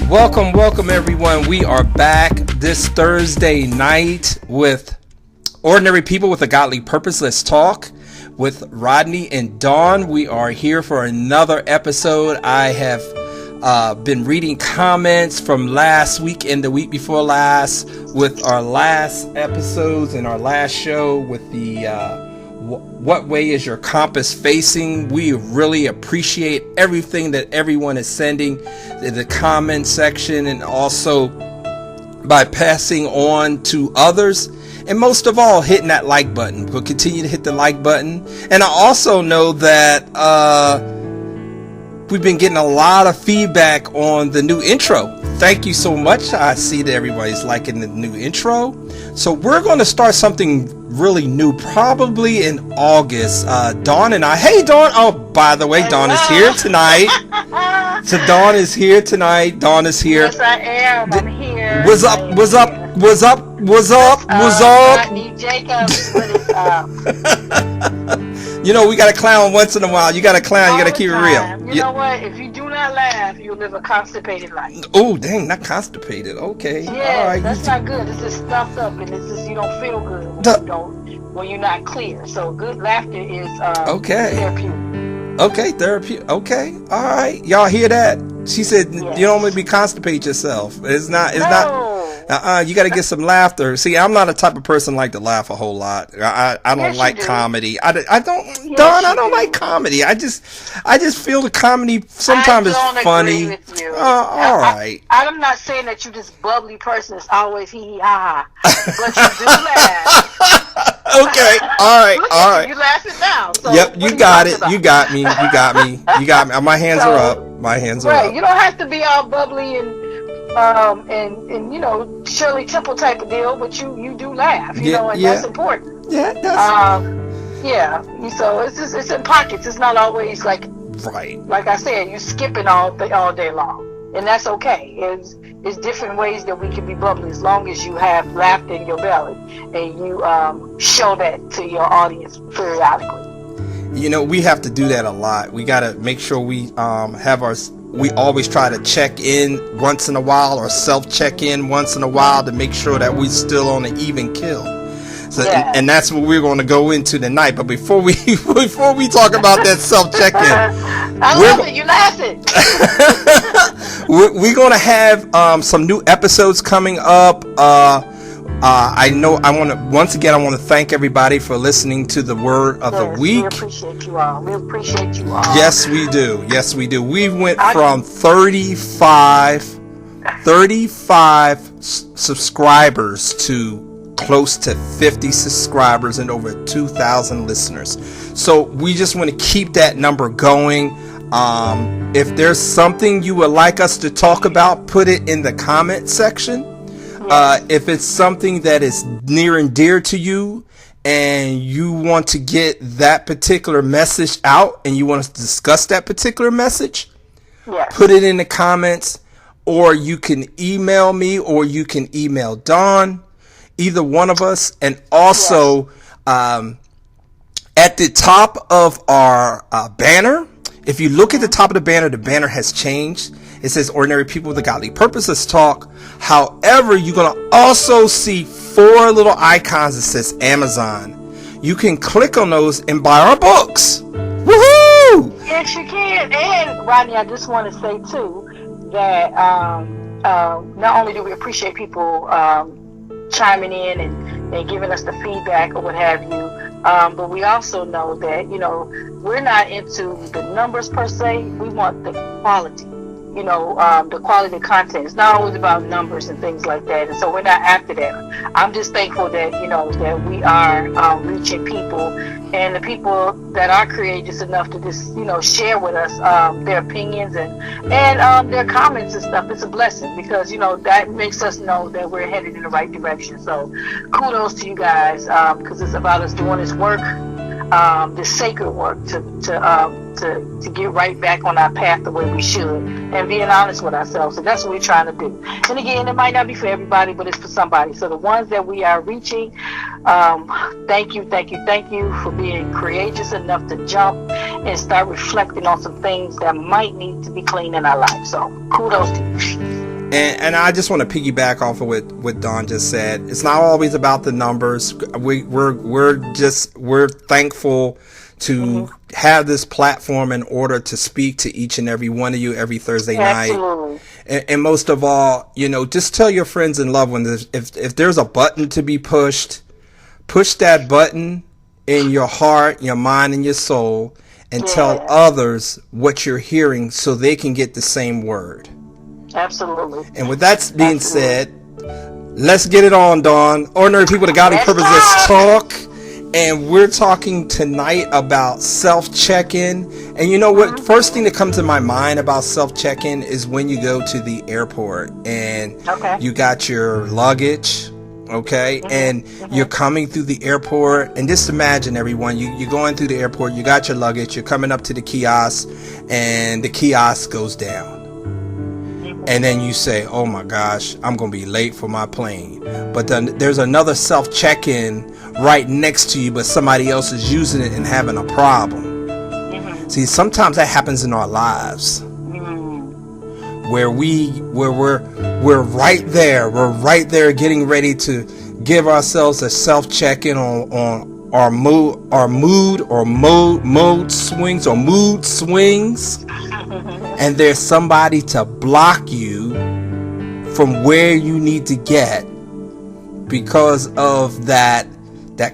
Welcome everyone. We are back this Thursday night with Ordinary People with a Godly Purpose. Let's talk with Rodney and Dawn. We are here for another episode. I have been reading comments from last week and the week before last with our last episodes and our last show with the what way is your compass facing. We really appreciate everything that everyone is sending in the comment section, and also by passing on to others, and most of all hitting that like button. We'll continue to hit the like button. And I also know that we've been getting a lot of feedback on the new intro. Thank you so much. I see that everybody's liking the new intro. So we're going to start something really new probably in August. Dawn and I. Hey, Dawn. Oh, by the way, Dawn is here tonight. So Dawn is here tonight. Dawn is here. Yes, I am. I'm here. What's up? What's up? What's up? What's up? What's up? Rodney Jacobs. What is up? You know, we got to clown once in a while. You got to clown. You got to keep it real. You know what? If you do not laugh, you'll live a constipated life. Oh, dang, not constipated. Okay. Yeah, all right. That's not good. It's just stuffed up, and it's just you don't feel good when you're not clear. So good laughter is therapeutic. Okay, therapy. Okay, all right. Y'all hear that? She said yes. You don't want to be constipate yourself. It's not. You got to get some laughter. See, I'm not a type of person like to laugh a whole lot. I don't like comedy. I don't. Yes, Dawn, I don't like comedy. I just feel the comedy sometimes is funny. Agree with you. All right. I'm not saying that you're this bubbly person that's always hee hee ha ha, but you do laugh. Okay. All right. You laughing now. So yep. You got it. You got me. My hands are up. My hands are up. You don't have to be all bubbly and you know, Shirley Temple type of deal, but you do laugh, and that's important. Yeah, So it's in pockets. It's not always like right. Like I said, you're skipping all day long, and that's okay. It's different ways that we can be bubbly as long as you have laughter in your belly and you show that to your audience periodically. You know, we have to do that a lot. We got to make sure we we always try to check in once in a while, or self-check in once in a while, to make sure that we're still on an even kill. So, and that's what we're going to go into tonight. But before we talk about that self-check-in, I love it. You laughing? We're going to have some new episodes coming up. I want to thank everybody for listening to the Word of the Week. We appreciate you all. Yes, we do. We went from 35 subscribers to close to 50 subscribers and over 2,000 listeners. So we just want to keep that number going. If there's something you would like us to talk about, put it in the comment section. If it's something that is near and dear to you and you want to get that particular message out and you want us to discuss that particular message, put it in the comments, or you can email me, or you can email Dawn, either one of us. And also at the top of our banner, if you look at the top of the banner has changed. It says Ordinary People with a Godly Purpose. Let's talk. However, you're going to also see 4 little icons that says Amazon. You can click on those and buy our books. Woohoo! Yes, you can. And Rodney, I just want to say too that not only do we appreciate people chiming in and giving us the feedback or what have you, but we also know that we're not into the numbers per se. We want the quality. The quality of content. It's not always about numbers and things like that, and so we're not after that. I'm just thankful that that we are reaching people, and the people that are courageous enough to just share with us their opinions and their comments and stuff. It's a blessing, because that makes us know that we're headed in the right direction. So kudos to you guys, because it's about us doing this work, this sacred work to get right back on our path the way we should, and being honest with ourselves. So that's what we're trying to do. And again, it might not be for everybody, but it's for somebody. So the ones that we are reaching, thank you for being courageous enough to jump and start reflecting on some things that might need to be cleaned in our life. So kudos to you. And I just want to piggyback off of what Don just said. It's not always about the numbers. We're thankful to have this platform in order to speak to each and every one of you every Thursday night. And most of all, just tell your friends and loved ones, if there's a button to be pushed, push that button in your heart, your mind, and your soul, and tell others what you're hearing so they can get the same word. Absolutely. And with that being said, let's get it on, Dawn. Ordinary People, the Godly Purpose, let's talk. And we're talking tonight about self-check-in. And you know what? First thing that comes to my mind about self-check-in is when you go to the airport and you got your luggage, and you're coming through the airport. And just imagine, everyone, you're going through the airport, you got your luggage, you're coming up to the kiosk, and the kiosk goes down. And then you say, oh my gosh, I'm going to be late for my plane. But then there's another self-check-in right next to you, but somebody else is using it and having a problem. See, sometimes that happens in our lives. Where we're right there. We're right there getting ready to give ourselves a self-check-in on our mood swings. And there's somebody to block you from where you need to get because of that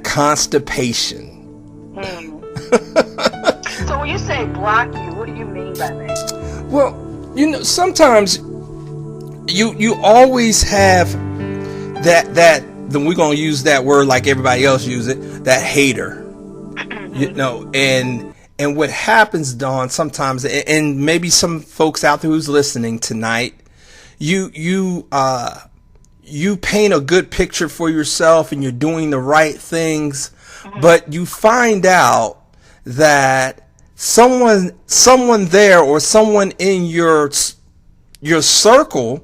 constipation. So when you say block you, what do you mean by that? Well, sometimes you always have that then we're going to use that word like everybody else use it, that hater. And what happens, Dawn, sometimes, and maybe some folks out there who's listening tonight, you paint a good picture for yourself and you're doing the right things, but you find out that someone there or someone in your circle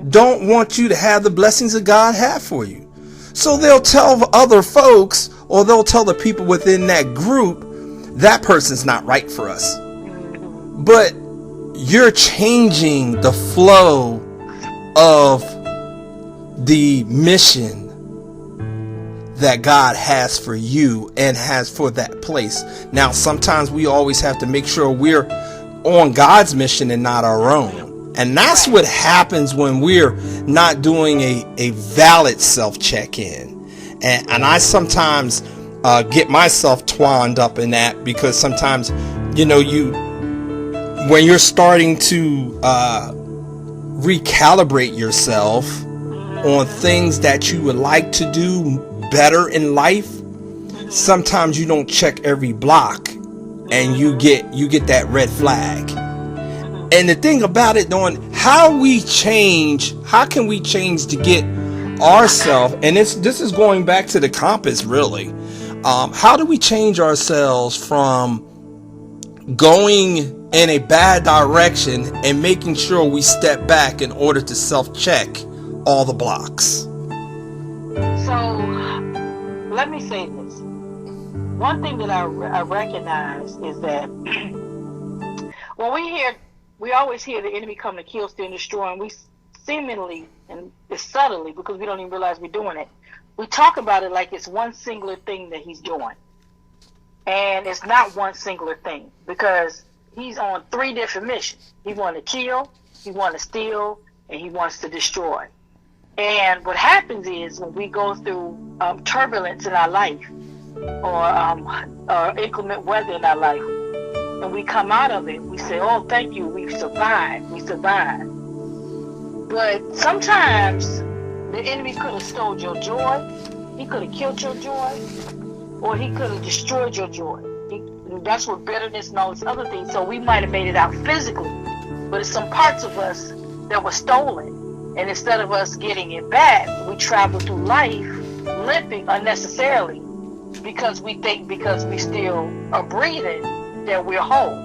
don't want you to have the blessings that God had for you. So they'll tell other folks, or they'll tell the people within that group, that person's not right for us. But you're changing the flow of the mission that God has for you and has for that place. Now, sometimes we always have to make sure we're on God's mission and not our own. And that's what happens when we're not doing a valid self-check-in. And I sometimes get myself twined up in that, because sometimes, when you're starting to recalibrate yourself on things that you would like to do better in life, sometimes you don't check every block and you get that red flag. And the thing about it, Dawn, how can we change to get ourselves, and this is going back to the compass, really. How do we change ourselves from going in a bad direction and making sure we step back in order to self-check all the blocks? So, let me say this. One thing that I recognize is that when we always hear the enemy come to kill, steal, and destroy, and we seemingly, and it's subtly, because we don't even realize we're doing it, we talk about it like it's one singular thing that he's doing. And it's not one singular thing, because he's on 3 different missions. He wants to kill, he wants to steal, and he wants to destroy. And what happens is when we go through turbulence in our life, or inclement weather in our life, and we come out of it, we say, oh, thank you, we survived. But sometimes the enemy could have stole your joy, he could have killed your joy, or he could have destroyed your joy. That's what bitterness and all these other things. So we might have made it out physically, but it's some parts of us that were stolen. And instead of us getting it back, we travel through life limping unnecessarily, because we think because we still are breathing that we're whole.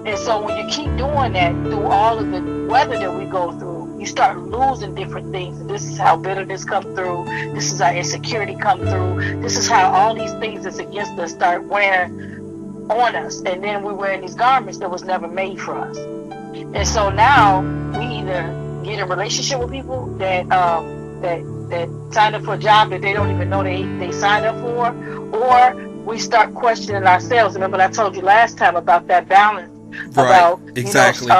And so when you keep doing that through all of the weather that we go through, you start losing different things. And this is how bitterness comes through. This is how insecurity comes through. This is how all these things that's against us start wearing on us. And then we're wearing these garments that was never made for us. And so now we either get in relationship with people that that sign up for a job that they don't even know they signed up for, or we start questioning ourselves. Remember, I told you last time about that balance. Right. About Exactly.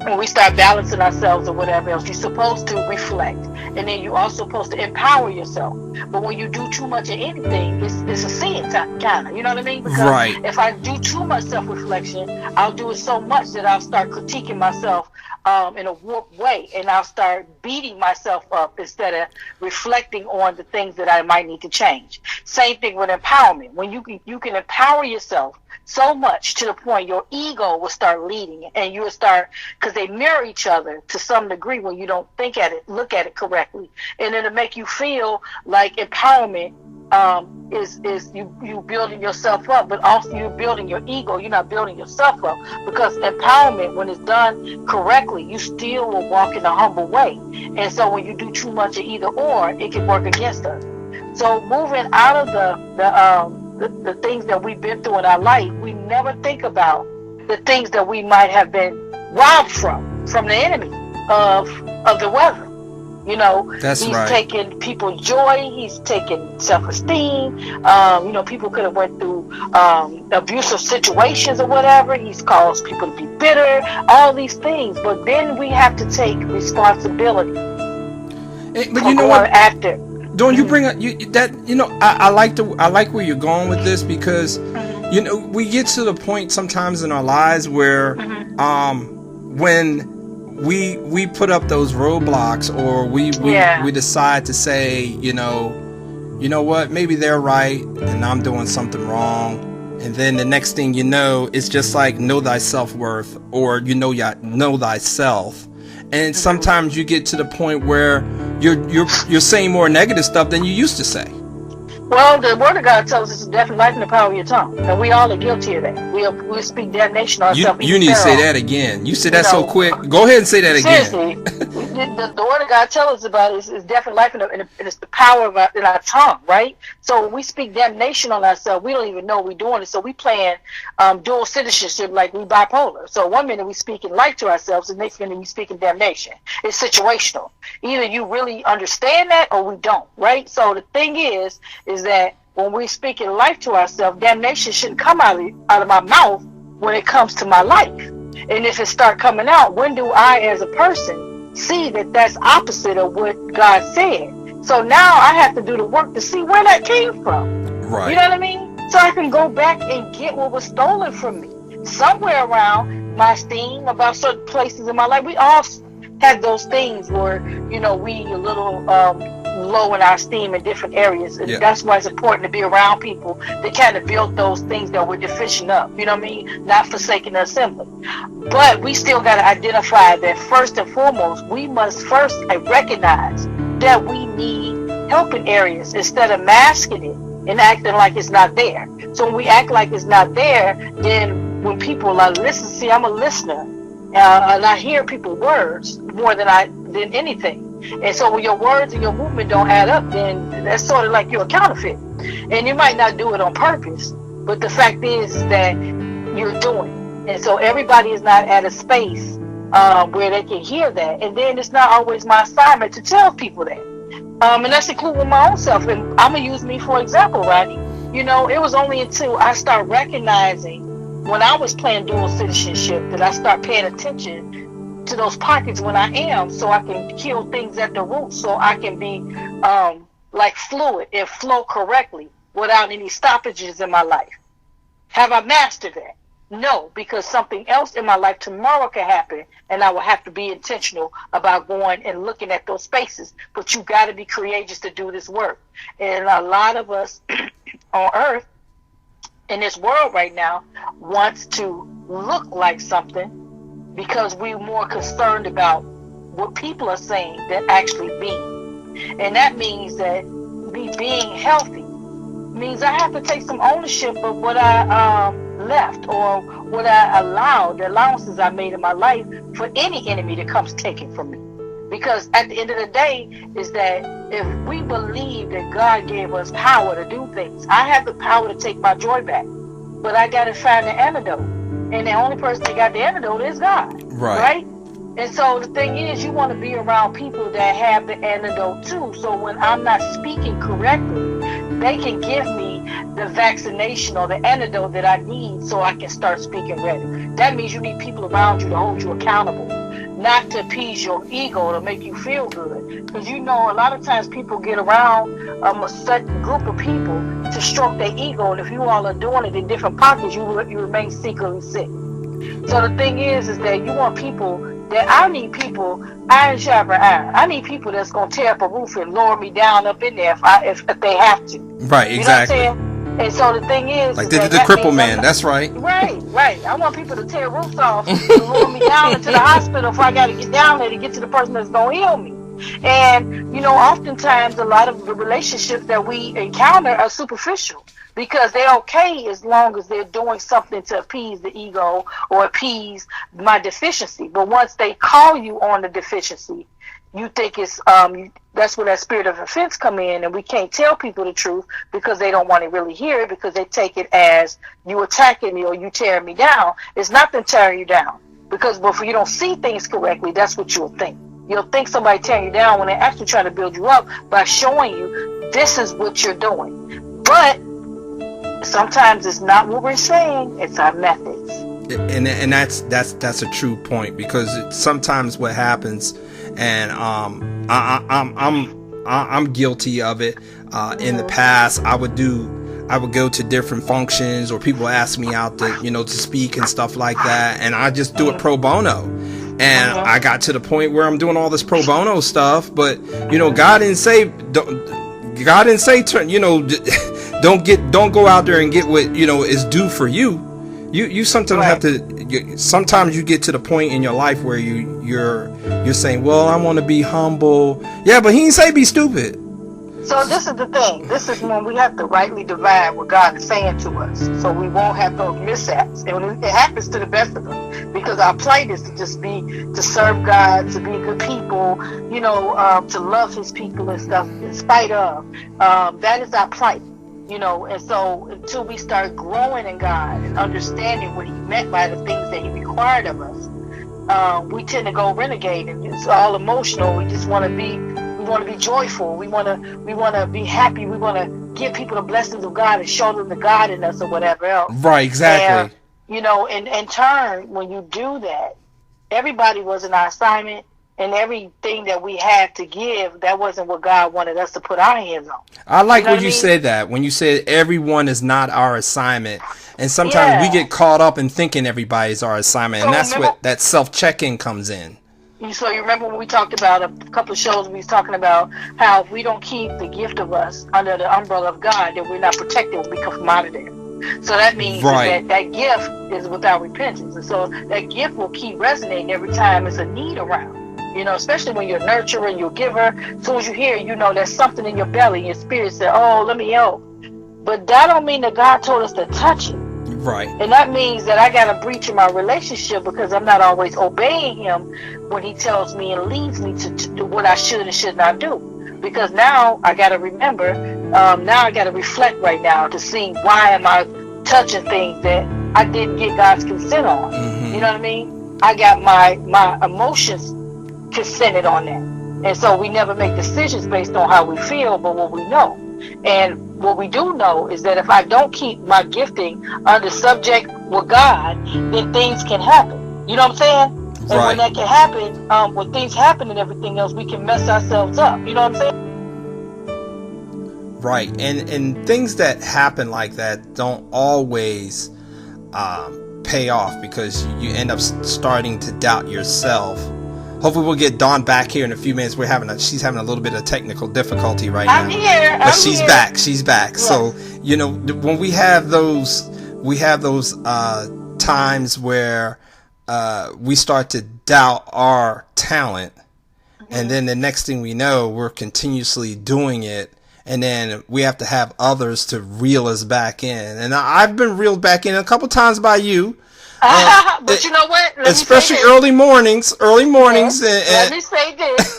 When we start balancing ourselves or whatever else, you're supposed to reflect, and then you're also supposed to empower yourself. But when you do too much of anything, it's a sin kind of, you know what I mean? Because Right. if I do too much self-reflection, I'll do it so much that I'll start critiquing myself in a warped way, and I'll start beating myself up instead of reflecting on the things that I might need to change. Same thing with empowerment. When you can empower yourself so much to the point your ego will start leading, and you will start, because they mirror each other to some degree when you don't look at it correctly, and it'll make you feel like empowerment is you building yourself up, but also you building your ego. You're not building yourself up, because empowerment, when it's done correctly, you still will walk in a humble way. And so when you do too much of either or, it can work against us. So moving out of the things that we've been through in our life, we never think about the things that we might have been robbed from the enemy of the weather. You know, That's he's right. taking people's joy. He's taking self-esteem. People could have went through abusive situations or whatever. He's caused people to be bitter. All these things, but then we have to take responsibility. But you know what? After. Don't you bring up I like where you're going with this, because we get to the point sometimes in our lives where when we put up those roadblocks, or we decide to say, you know what, maybe they're right and I'm doing something wrong, and then the next thing you know, it's just like, know thy self-worth, or know thyself. And sometimes you get to the point where you're saying more negative stuff than you used to say. Well, the Word of God tells us it's death and life in the power of your tongue, and we all are guilty of that. We speak damnation on ourselves. You need to say that again. You said that so quick. Go ahead and say that again. Seriously, the Word of God tells us about it is death and life, and it's the power of in our tongue, right? So when we speak damnation on ourselves, we don't even know we're doing it. So we playing dual citizenship, like we bipolar. So 1 minute we speaking life to ourselves, the next minute we speaking damnation. It's situational. Either you really understand that, or we don't, right? So the thing is that when we speak in life to ourselves, damnation shouldn't come out of my mouth when it comes to my life. And if it start coming out, when do I, as a person, see that that's opposite of what God said? So now I have to do the work to see where that came from. Right. You know what I mean? So I can go back and get what was stolen from me. Somewhere around my esteem about certain places in my life, we all had those things where, we a little low in our esteem in different areas. And that's why it's important to be around people that kind of build those things that we're deficient of. You know what I mean? Not forsaking the assembly. But we still got to identify that first and foremost, we must first recognize that we need help in areas instead of masking it and acting like it's not there. So when we act like it's not there, then when people are listening, see, I'm a listener, and I hear people's words more than anything. And so when your words and your movement don't add up, then that's sort of like you're a counterfeit. And you might not do it on purpose, but the fact is that you're doing it. And so everybody is not at a space where they can hear that. And then it's not always my assignment to tell people that. And that's including my own self. And I'm going to use me for example, Rodney. It was only until I start recognizing when I was playing dual citizenship that I start paying attention to those pockets when I am, so I can kill things at the root, so I can be like fluid and flow correctly without any stoppages in my life. Have I mastered that? No, because something else in my life tomorrow can happen, and I will have to be intentional about going and looking at those spaces. But you got to be courageous to do this work. And a lot of us on earth, in this world right now, wants to look like something because we're more concerned about what people are saying than actually being. And that means that me being healthy means I have to take some ownership of what I left or what I allowed, the allowances I made in my life for any enemy that comes taking from me. Because at the end of the day is that if we believe that God gave us power to do things, I have the power to take my joy back, but I got to find the antidote. And the only person that got the antidote is God. Right? And so the thing is, you want to be around people that have the antidote too. So when I'm not speaking correctly, they can give me the vaccination or the antidote that I need so I can start speaking ready. That means you need people around you to hold you accountable, not to appease your ego to make you feel good. Because a lot of times people get around a certain group of people to stroke their ego, and if you all are doing it in different pockets, you remain secretly sick. So the thing is that you want people that I need people, iron sharpen iron. I need people that's gonna tear up a roof and lower me down up in there if they have to. Right, exactly. You know what I'm saying? And so the thing is, like they did the cripple man. That's right. Right. I want people to tear roofs off and lower me down into the hospital if I got to get down there to get to the person that's gonna heal me. And oftentimes a lot of the relationships that we encounter are superficial, because they're okay as long as they're doing something to appease the ego or appease my deficiency. But once they call you on the deficiency, you think it's that's where that spirit of offense come in, and we can't tell people the truth because they don't want to really hear it, because they take it as you attacking me or you tearing me down. It's nothing tearing you down, because if you don't see things correctly, that's what you'll think. You'll think somebody tearing you down when they're actually trying to build you up by showing you this is what you're doing. But sometimes it's not what we're saying; it's our methods. And that's a true point, because sometimes what happens, and I'm guilty of it. In the past, I would go to different functions, or people ask me out to to speak and stuff like that, and I just do it pro bono. And I got to the point where I'm doing all this pro bono stuff, but God didn't say don't go out there and get what is due for you. You sometimes have to. Sometimes you get to the point in your life where you're saying, well, I want to be humble. Yeah, but he didn't say be stupid. So this is the thing. This is when we have to rightly divide what God is saying to us, so we won't have those mishaps. And it happens to the best of us, because our plight is to just be to serve God, to be good people, to love His people and stuff. In spite of that is our plight, And so until we start growing in God and understanding what He meant by the things that He required of us, we tend to go renegade, and it's all emotional. We just want to be. We want to be joyful. We want to be happy. We want to give people the blessings of God and show them the God in us or whatever else. Right, exactly. And in turn, when you do that, everybody was in our assignment, and everything that we had to give, that wasn't what God wanted us to put our hands on. I like when you said that. When you said everyone is not our assignment. And sometimes we get caught up in thinking everybody's our assignment. And that's what that self-check-in comes in. So you remember when we talked about a couple of shows, we was talking about how if we don't keep the gift of us under the umbrella of God, then we're not protected when we come from out of there. So that means that gift is without repentance. And so that gift will keep resonating every time there's a need around. Especially when you're nurturing, you're a giver. As soon as you hear, there's something in your belly, your spirit said, oh, let me help. But that don't mean that God told us to touch it. Right. And that means that I got a breach in my relationship because I'm not always obeying Him when He tells me and leads me to do what I should and should not do. Because now I got to remember, now I got to reflect right now to see why am I touching things that I didn't get God's consent on. Mm-hmm. You know what I mean? I got my emotions consented on that. And so we never make decisions based on how we feel, but what we know. And what we do know is that if I don't keep my gifting under subject with God, then things can happen. You know what I'm saying? And when that can happen, when things happen and everything else, we can mess ourselves up. You know what I'm saying? Right. And things that happen like that don't always pay off, because you end up starting to doubt yourself. Hopefully we'll get Dawn back here in a few minutes. She's having a little bit of technical difficulty right now. I'm here. But she's back. She's back. Yes. So, when we have those times where we start to doubt our talent, and then the next thing we know, we're continuously doing it, and then we have to have others to reel us back in. And I've been reeled back in a couple times by you. But you know what? Especially early mornings. Yes. Let me say this.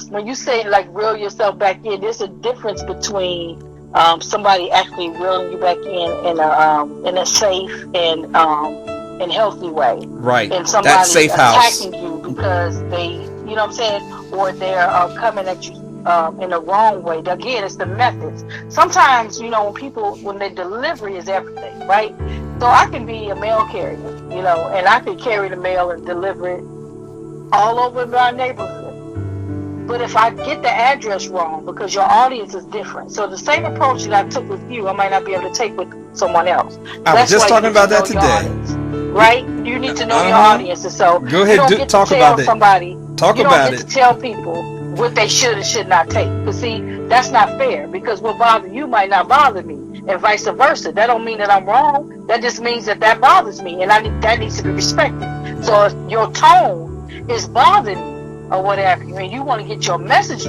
When you say like reel yourself back in, there's a difference between somebody actually reeling you back in a safe and and healthy way. Right. And somebody That safe house. attacking you because they, you know what I'm saying, or they're coming at you in the wrong way. Again, it's the methods. Sometimes, when their delivery is everything, right? So I can be a mail carrier, and I can carry the mail and deliver it all over my neighborhood. But if I get the address wrong, because your audience is different, so the same approach that I took with you, I might not be able to take with someone else. I was just talking about that today. Right? You need to know your audience, and so go ahead, talk about it. You don't get to tell people what they should and should not take. Because see, that's not fair. Because what bothers you might not bother me, and vice versa. That don't mean that I'm wrong. That just means that bothers me, and that needs to be respected. So if your tone is bothering me, or whatever, and you want to get your message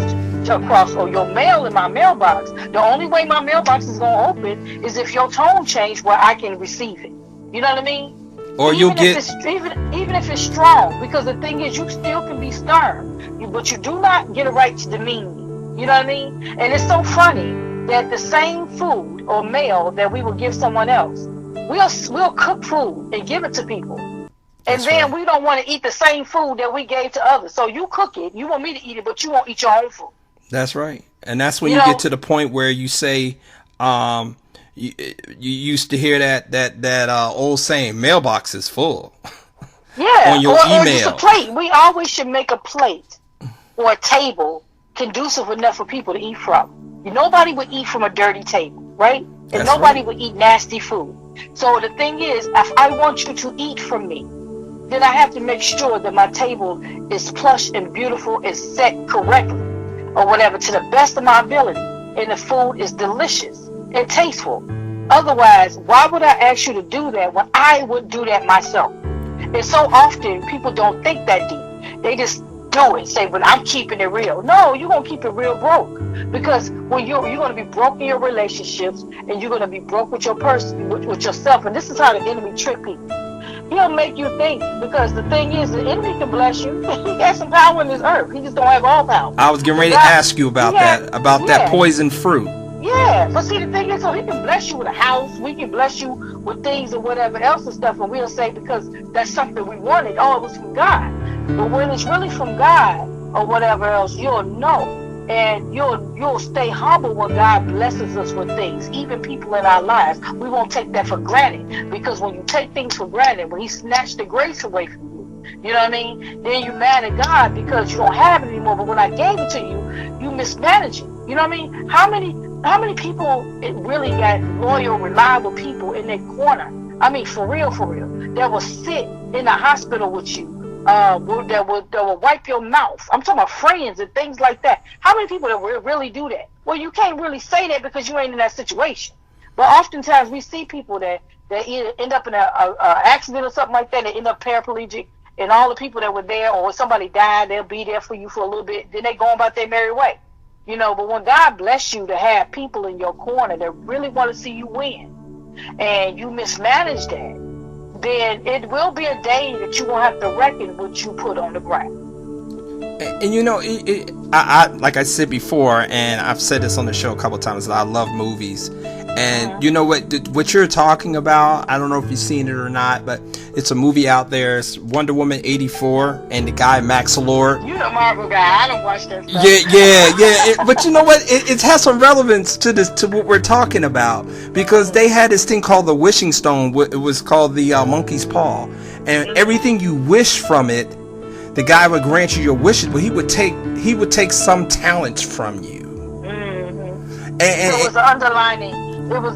across, or your mail in my mailbox, the only way my mailbox is going to open is if your tone changed where I can receive it. You know what I mean? Or even if it's strong, because the thing is, you still can be stern, but you do not get a right to demean me. You know what I mean? And it's so funny that the same food or mail that we will give someone else, we'll cook food and give it to people. And That's then right. we don't want to eat the same food that we gave to others. So you cook it, you want me to eat it, but you won't eat your own food. That's right. And that's when you get to the point where you say, you used to hear that old saying, mailbox is full. Yeah. On your or email. just a plate. We always should make a plate or a table conducive enough for people to eat from. Nobody would eat from a dirty table, right? And That's nobody right. would eat nasty food. So the thing is, if I want you to eat from me, then I have to make sure that my table is plush and beautiful, is set correctly, or whatever, to the best of my ability, and the food is delicious and tasteful. Otherwise, why would I ask you to do that when I would do that myself? And so often, people don't think that deep. They just do it, say, "But I'm keeping it real." No, you're gonna keep it real broke, because when you're gonna be broke in your relationships, and you're gonna be broke with your person, with yourself. And this is how the enemy trick people. He'll make you think, because the thing is, the enemy can bless you. He has some power in this earth. He just don't have all power. I was getting ready to ask you about that poison fruit. Yeah, but see, the thing is, so he can bless you with a house. We can bless you with things or whatever else and stuff, and we'll say, because that's something we wanted. Oh, it was from God. But when it's really from God or whatever else, you'll know. And you'll stay humble when God blesses us with things, even people in our lives. We won't take that for granted, because when you take things for granted, when he snatched the grace away from you, you know what I mean? Then you're mad at God because you don't have it anymore. But when I gave it to you, you mismanage it. You know what I mean? How many people really got loyal, reliable people in their corner? I mean, for real, that will sit in the hospital with you. That will wipe your mouth. I'm talking about friends and things like that. How many people that will really do that? Well, you can't really say that because you ain't in that situation. But oftentimes we see people that either end up in a accident or something like that. They end up paraplegic, and all the people that were there, or when somebody died, they'll be there for you for a little bit. Then they go about their merry way. But when God bless you to have people in your corner that really want to see you win, and you mismanage that, then it will be a day that you will have to reckon what you put on the ground. And I like I said before, and I've said this on the show a couple of times, that I love movies. And you know what you're talking about, I don't know if you've seen it or not, but it's a movie out there. It's Wonder Woman 84, and the guy Max Lord. You the Marvel guy. I don't watch that stuff. Yeah. But you know what? It has some relevance to what we're talking about, because they had this thing called the Wishing Stone. It was called the Monkey's Paw, and everything you wish from it, the guy would grant you your wishes, but he would take some talents from you. Mm-hmm. And it was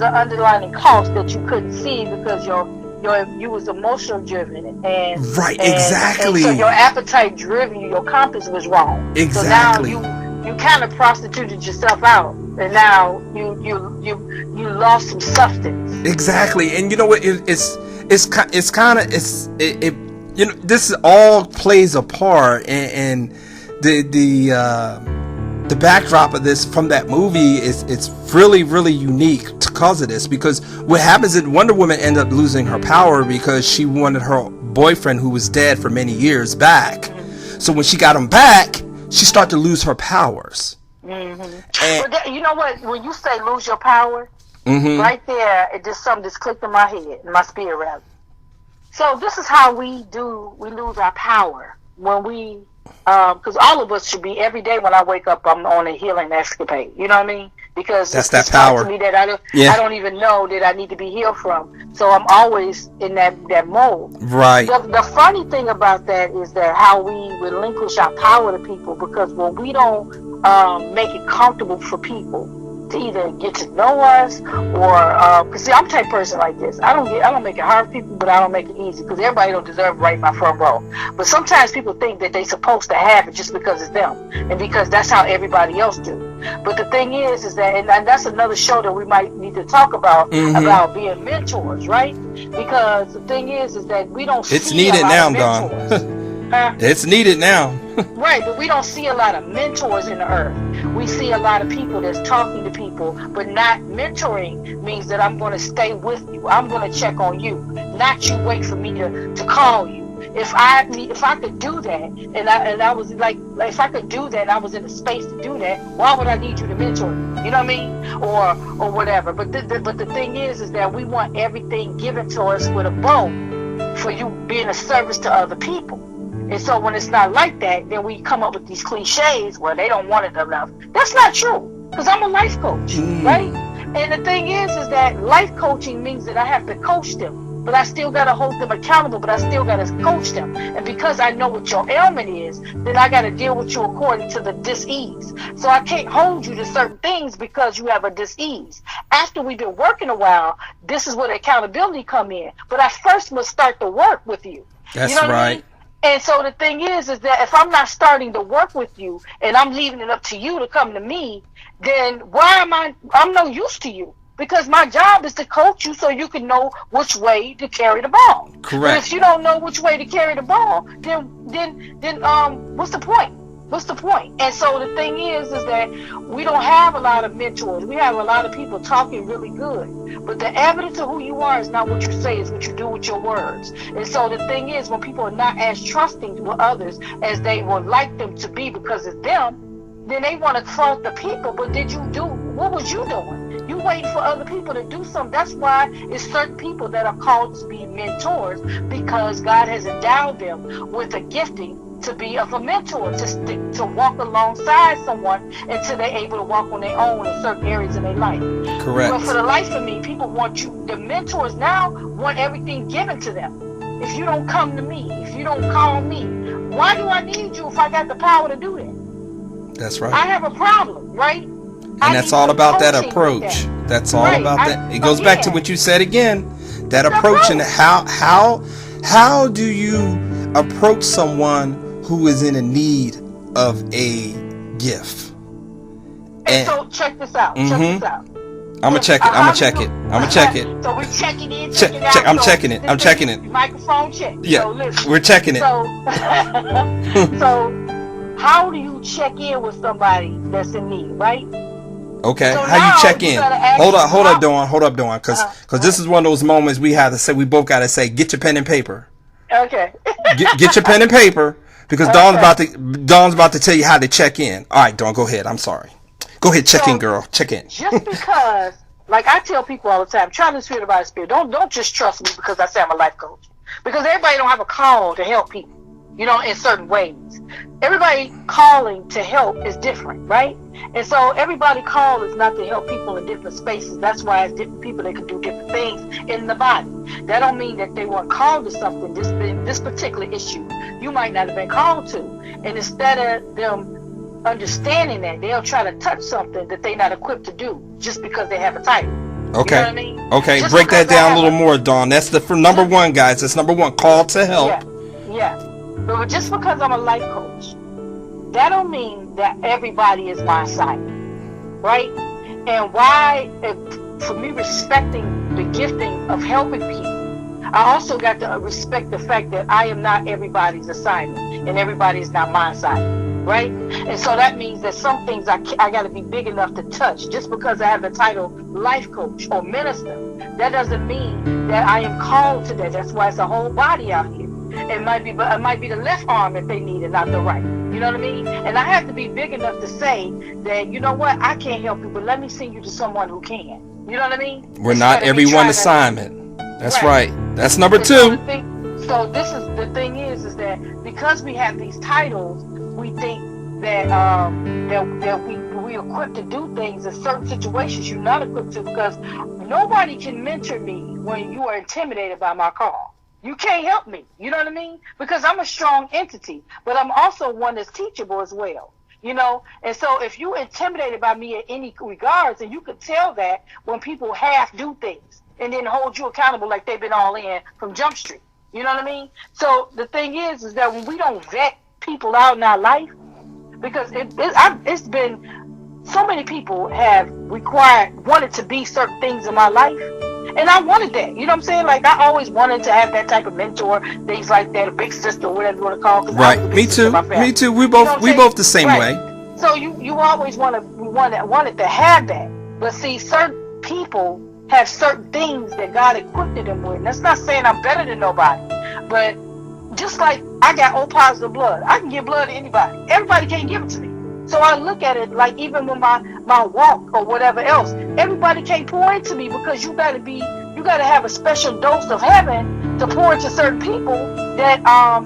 an underlining cost that you couldn't see, because you was emotional driven, exactly. And so your appetite driven, your compass was wrong. Exactly. So now you kind of prostituted yourself out, and now you lost some substance. Exactly. And you know what? This all plays a part, and the backdrop of this from that movie it's really, really unique because of this. Because what happens is Wonder Woman ended up losing her power because she wanted her boyfriend, who was dead for many years, back. Mm-hmm. So when she got him back, she started to lose her powers. Mm-hmm. But you know what? When you say lose your power, right there, it just something just clicked in my head, in my spirit rather. So this is how we lose our power when we, because all of us should be, every day when I wake up, I'm on a healing escapade. You know what I mean? Because That's it's that power. to me that I don't even know that I need to be healed from. So I'm always in that mode. Right. The funny thing about that is that how we relinquish our power to people, because when we don't make it comfortable for people to either get to know us or because see, I'm the type of person like this. I don't make it hard for people, but I don't make it easy, because everybody don't deserve right in my front row. But sometimes people think that they're supposed to have it just because it's them and because that's how everybody else do. But the thing is that, and that's another show that we might need to talk about, about being mentors, right? Because the thing is that we don't. It's see needed a lot now, of Dawn. mentors. It's needed now. Right, but we don't see a lot of mentors in the earth. We see a lot of people that's talking to people, but not mentoring means that I'm going to stay with you. I'm going to check on you, not you wait for me to call you. If I could do that, and I was like, if I could do that, and I was in the space to do that, why would I need you to mentor me? You know what I mean? Or whatever. But the thing is that we want everything given to us with a bow for you being a service to other people. And so when it's not like that, then we come up with these cliches where they don't want it enough. That's not true, because I'm a life coach, right? And the thing is that life coaching means that I have to coach them, but I still got to hold them accountable, but I still got to coach them. And because I know what your ailment is, then I got to deal with you according to the dis-ease. So I can't hold you to certain things because you have a dis-ease. After we've been working a while, this is where the accountability come in. But I first must start to work with you. That's you know what right. I mean? And so the thing is that if I'm not starting to work with you and I'm leaving it up to you to come to me, then I'm no use to you, because my job is to coach you so you can know which way to carry the ball. Correct. But if you don't know which way to carry the ball, then what's the point? What's the point? And so the thing is that we don't have a lot of mentors. We have a lot of people talking really good, but the evidence of who you are is not what you say, it's what you do with your words. And so the thing is, when people are not as trusting with others as they would like them to be because it's them, then they want to fault the people. But what was you doing? You waiting for other people to do something. That's why it's certain people that are called to be mentors, because God has endowed them with a gifting to be of a mentor, to walk alongside someone until they're able to walk on their own in certain areas of their life. Correct. But for the life of me, people want you, the mentors now want everything given to them. If you don't come to me, if you don't call me, why do I need you if I got the power to do that? That's right. I have a problem, right? And that's all about that approach. That's all about that. It goes back to what you said again. That approach, and how do you approach someone who is in a need of a gift? And so check this out. Check this out. I'm gonna check it. So we're checking in, checking out. I'm checking it. I'm checking it. Microphone check. Yeah, so listen, we're checking it. So how do you check in with somebody that's in need, right? Okay, so how you check in? Hold up, Dawn, because this is one of those moments we have to say. We both got to say, get your pen and paper. Okay. get your pen and paper, because Dawn's about to tell you how to check in. All right, Dawn, go ahead. I'm sorry. Go ahead, check in, girl. Check in. Just because, like I tell people all the time, try the spirit by the spirit. Don't just trust me because I say I'm a life coach. Because everybody don't have a call to help people, in certain ways. Everybody calling to help is different, right? And so everybody call is not to help people in different spaces. That's why it's different people that can do different things in the body. That don't mean that they weren't called to something. This particular issue, you might not have been called to. And instead of them understanding that, they'll try to touch something that they're not equipped to do just because they have a title. Okay. You know what I mean? Okay. Just break that down a little more, Dawn. That's the number one, guys. That's number one. Call to help. Yeah. But just because I'm a life coach, that don't mean that everybody is my assignment, right? And why, for me respecting the gifting of helping people, I also got to respect the fact that I am not everybody's assignment, and everybody is not my assignment, right? And so that means that some things I got to be big enough to touch. Just because I have the title life coach or minister, that doesn't mean that I am called to that. That's why it's a whole body out here. It might be the left arm if they need it, not the right. You know what I mean? And I have to be big enough to say that, you know what, I can't help you, but let me send you to someone who can. You know what I mean? We're not everyone's assignment. That's right. That's number two. So this is the thing is that because we have these titles, we think that we equipped to do things in certain situations you're not equipped to, because nobody can mentor me when you are intimidated by my call. You can't help me. You know what I mean? Because I'm a strong entity, but I'm also one that's teachable as well. You know, and so if you intimidated by me in any regards, and you could tell that when people half do things and then hold you accountable like they've been all in from Jump Street. You know what I mean? So the thing is that when we don't vet people out in our life, because it's been so many people have wanted to be certain things in my life, and I wanted that. You know what I'm saying? Like, I always wanted to have that type of mentor, things like that, a big sister, whatever you want to call it. Right. Me too. Me too. We both the same way. So you always wanted to have that, but see, certain people have certain things that God equipped them with. And that's not saying I'm better than nobody, but just like I got O positive blood, I can give blood to anybody. Everybody can't give it to me. So I look at it like, even with my walk or whatever else, everybody can't pour into me, because you got to have a special dose of heaven to pour into certain people that are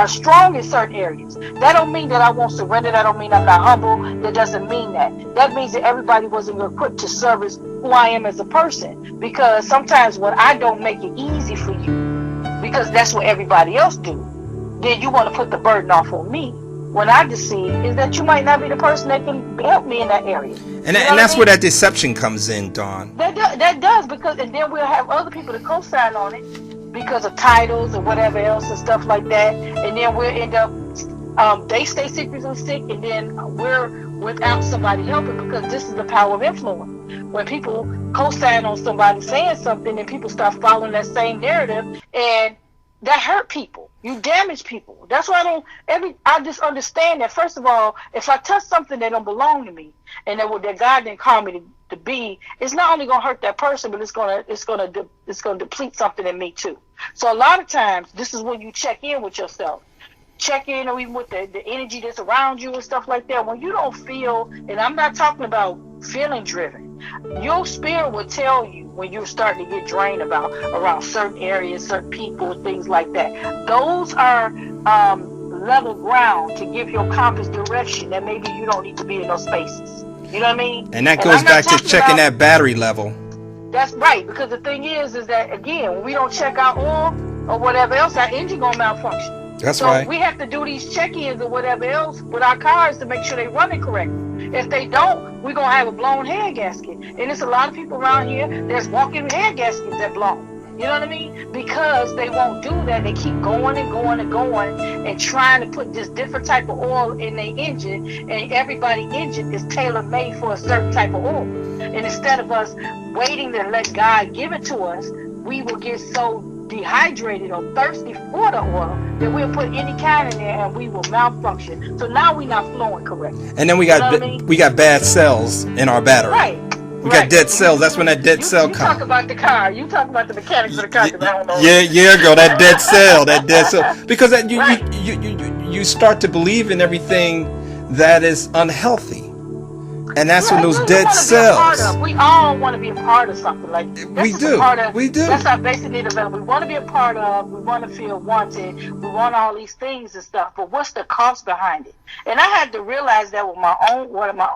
strong in certain areas. That don't mean that I won't surrender. That don't mean I'm not humble. That doesn't mean that. That means that everybody wasn't equipped to service who I am as a person. Because sometimes when I don't make it easy for you, because that's what everybody else do, then you want to put the burden off on me. When I deceive, is that you might not be the person that can help me in that area. And that's where that deception comes in, Dawn. That does, because, and then we'll have other people to co-sign on it because of titles or whatever else and stuff like that. And then we'll end up, they stay secretly sick, and then we're without somebody helping, because this is the power of influence. When people co-sign on somebody saying something, and people start following that same narrative, and that hurt people. You damage people. That's why I just understand that, first of all, if I touch something that don't belong to me, and that God didn't call me to be, it's not only gonna hurt that person, but it's gonna deplete something in me too. So a lot of times, this is when you check in with yourself. Check in, or even with the energy that's around you and stuff like that. When you don't feel, and I'm not talking about feeling driven, your spirit will tell you when you're starting to get drained around certain areas, certain people, things like that. Those are level ground to give your compass direction that maybe you don't need to be in those spaces. You know what I mean? And that goes back to checking that battery level. That's right, because the thing is that, again, when we don't check our oil or whatever else, our engine gonna malfunction. That's so right. We have to do these check-ins or whatever else with our cars to make sure they running correctly. If they don't, we're going to have a blown head gasket. And there's a lot of people around here that's walking head gaskets that blown. You know what I mean? Because they won't do that. They keep going and going and going and trying to put this different type of oil in their engine. And everybody's engine is tailor-made for a certain type of oil. And instead of us waiting to let God give it to us, we will get so dehydrated or thirsty for the oil that we'll put any kind in there, and we will malfunction. So now we're not flowing correctly. And then we got bad cells in our battery. Right. We got dead cells. That's when that dead cell comes. You talk about the car. You talk about the mechanics of the car. I don't know. Yeah, girl. That dead cell. Because you start to believe in everything that is unhealthy. And that's when those dead cells. We all want to be a part of something. Like we do. That's our basic need development. We want to be a part of. We want to feel wanted. We want all these things and stuff. But what's the cost behind it? And I had to realize that with my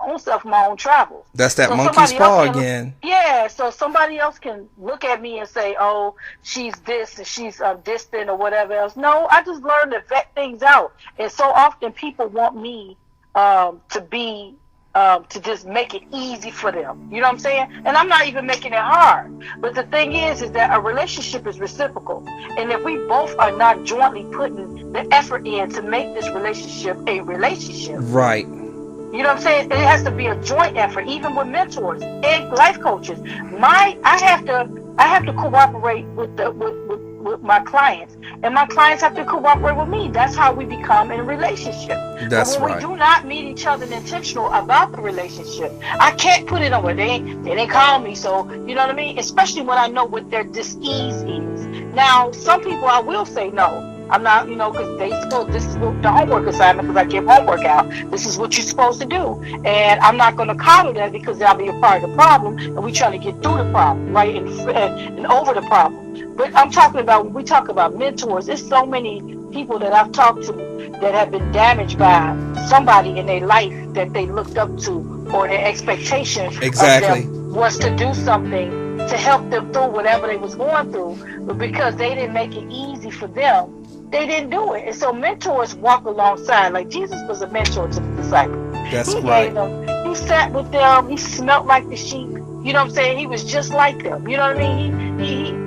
own self, my own travels. That's that monkey's paw again. Yeah. So somebody else can look at me and say, "Oh, she's this and she's distant or whatever else." No, I just learned to vet things out. And so often people want me to be. To just make it easy for them. You know what I'm saying? And I'm not even making it hard. But the thing is that a relationship is reciprocal. And if we both are not jointly putting the effort in to make this relationship a relationship. Right. You know what I'm saying? It has to be a joint effort, even with mentors and life coaches. I have to cooperate with my clients, and my clients have to cooperate with me. That's how we become in a relationship. That's but when right. we do not meet each other and intentional about the relationship, I can't put it over. They didn't call me, so you know what I mean? Especially when I know what their dis-ease is. Now, some people I will say no. I'm not, because this is what the homework assignment, because I give homework out. This is what you're supposed to do. And I'm not going to coddle that, because that'll be a part of the problem. And we try to get through the problem, right? And over the problem. But I'm talking about, when we talk about mentors, there's so many people that I've talked to that have been damaged by somebody in their life that they looked up to, or their expectation of them was to do something to help them through whatever they was going through. But because they didn't make it easy for them, they didn't do it. And so mentors walk alongside. Like Jesus was a mentor to the disciples. That's he right. Gave them, he sat with them. He smelt like the sheep. You know what I'm saying? He was just like them. You know what I mean?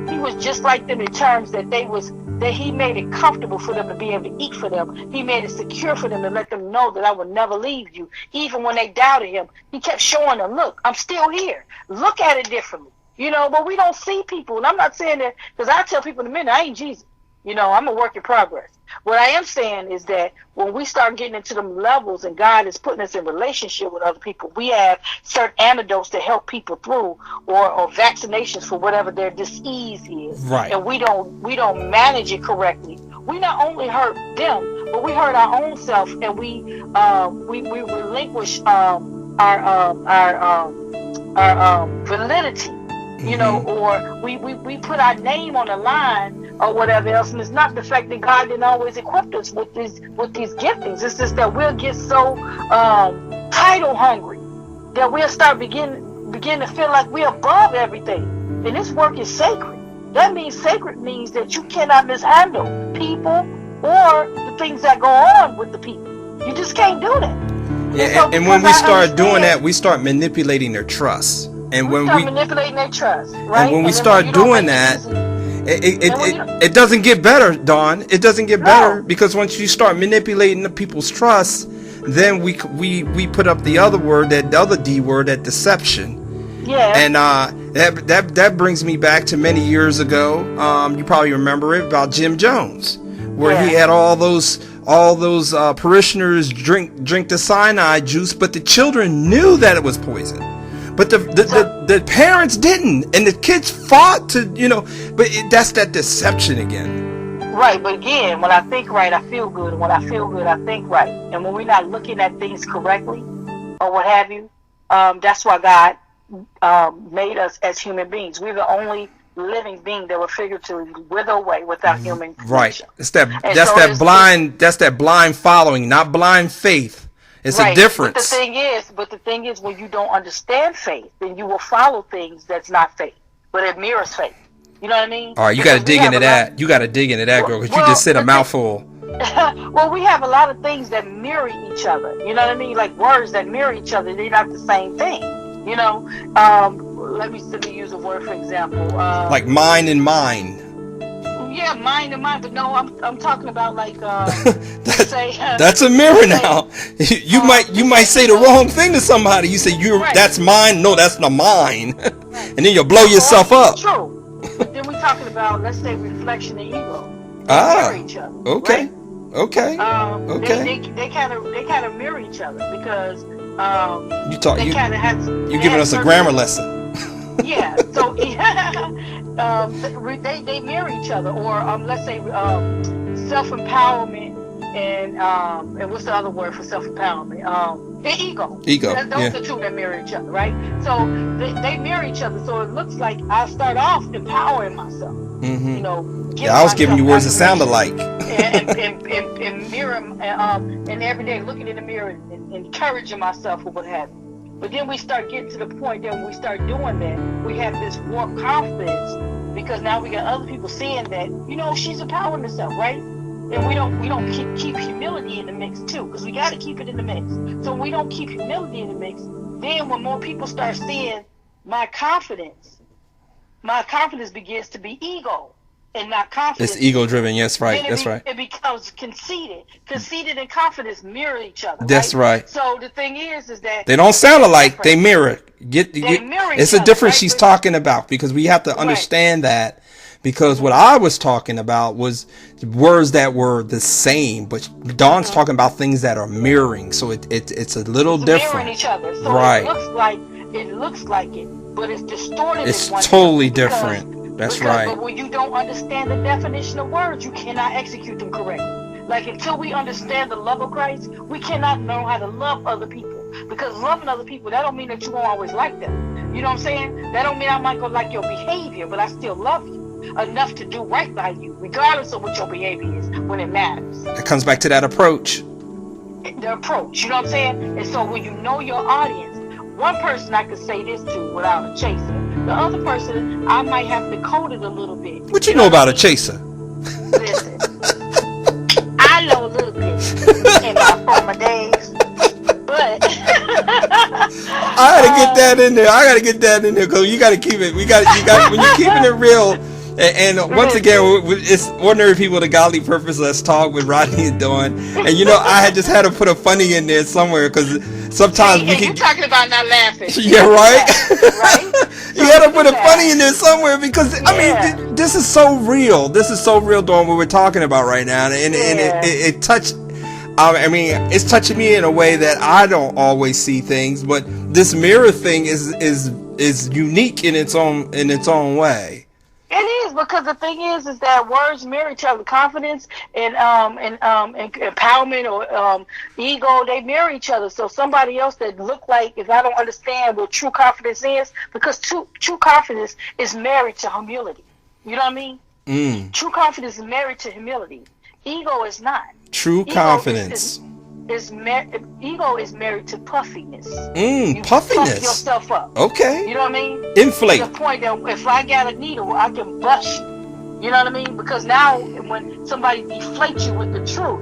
He was just like them in terms that he made it comfortable for them to be able to eat for them. He made it secure for them to let them know that I would never leave you. Even when they doubted him, he kept showing them, look, I'm still here. Look at it differently. But we don't see people. And I'm not saying that, because I tell people in a minute, I ain't Jesus. I'm a work in progress. What I am saying is that when we start getting into them levels and God is putting us in relationship with other people, we have certain antidotes to help people through, or vaccinations for whatever their disease is. Right. And we don't manage it correctly. We not only hurt them, but we hurt our own self, and we relinquish our validity. Or we put our name on the line or whatever else, and it's not the fact that God didn't always equip us with these giftings. It's just that we'll get so title hungry that we'll start begin to feel like we're above everything. And this work is sacred. That means sacred means that you cannot mishandle people or the things that go on with the people. You just can't do that. Yeah, and when we start doing that, we start manipulating their trust. And when we manipulating their trust, right? And when we start doing that, it doesn't get better, Dawn. It doesn't get better, because once you start manipulating the people's trust, then we put up the other word, that other D word, that deception. Yeah. And that brings me back to many years ago. You probably remember it, about Jim Jones, where he had all those parishioners drink the cyanide juice, but the children knew that it was poison. But the parents didn't, and the kids fought to, but that's that deception again. Right, but again, when I think right, I feel good, and when I feel good, I think right. And when we're not looking at things correctly, or what have you, that's why God made us as human beings. We're the only living being that will figuratively wither away without human connection. Right. That's that blind following, not blind faith. It's a difference. But the thing is, when you don't understand faith, then you will follow things that's not faith, but it mirrors faith. You know what I mean? All right, you got to dig into that. You got to dig into that, girl, because you just said a mouthful. Well, we have a lot of things that mirror each other. You know what I mean? Like words that mirror each other. They're not the same thing. Let me use a word, for example. Like mind and mind. Yeah, mind and mind, but no, I'm talking about like that's a mirror now. You might say the wrong thing to somebody. You say that's mine. No, that's not mine, and then you'll blow yourself up. True. But then we're talking about, let's say, reflection and ego. They mirror each other. Okay. Right? Okay. Okay. They kind of mirror each other, because you're giving us a grammar lesson. Yeah, so they mirror each other, or let's say self-empowerment and what's the other word for self-empowerment? Ego. Those are two that mirror each other, right? So they mirror each other. So it looks like I start off empowering myself. Mm-hmm. I was giving you words that sounded like. and mirror, and every day looking in the mirror and encouraging myself or what have you. But then we start getting to the point that when we start doing that, we have this warped confidence, because now we got other people seeing that, she's empowering herself, right? And we don't keep humility in the mix too, because we got to keep it in the mix. So we don't keep humility in the mix. Then when more people start seeing my confidence begins to be ego and not confidence. It's ego driven. Yes, right. That's right. It becomes conceited. Conceited and confidence mirror each other. That's right. So the thing is that they don't sound alike. They mirror. It's a difference she's talking about, because we have to understand that. Because what I was talking about was words that were the same, but Dawn's talking about things that are mirroring. So it's a little different. Mirroring each other. So right. It looks like it, but it's distorted. It's totally different. That's right. But when you don't understand the definition of words, you cannot execute them correctly. Like, until we understand the love of Christ, we cannot know how to love other people. Because loving other people, that don't mean that you won't always like them. You know what I'm saying? That don't mean I might go like your behavior, but I still love you enough to do right by you, regardless of what your behavior is, when it matters. It comes back to that approach. The approach, you know what I'm saying? And so when you know your audience, one person I could say this to without a chaser. The other person, I might have to code it a little bit. What you know about a chaser? Listen, I know a little bit in my former days, but I gotta get that in there. Because you gotta keep it. You got when you're keeping it real. And once again, it's Ordinary People, the Godly Purpose. Let's talk with Rodney and Dawn. And I had to put a funny in there somewhere, because sometimes we can. You're talking about not laughing. Yeah, right. Right. You had to put a funny in there somewhere, because I mean, this is so real. This is so real, Dawn, what we're talking about right now, and it touched. I mean, it's touching me in a way that I don't always see things, but this mirror thing is unique in its own way. It is, because the thing is that words mirror each other. Confidence and empowerment or ego, they mirror each other. So somebody else that look like, if I don't understand what true confidence is, because true confidence is married to humility. You know what I mean? True confidence is married to humility. Ego is not. True confidence. Ego is married to puffiness. Puffiness. Puff yourself up. Okay. You know what I mean? Inflate. To the point that if I got a needle, I can bust you. You know what I mean? Because now, when somebody deflates you with the truth,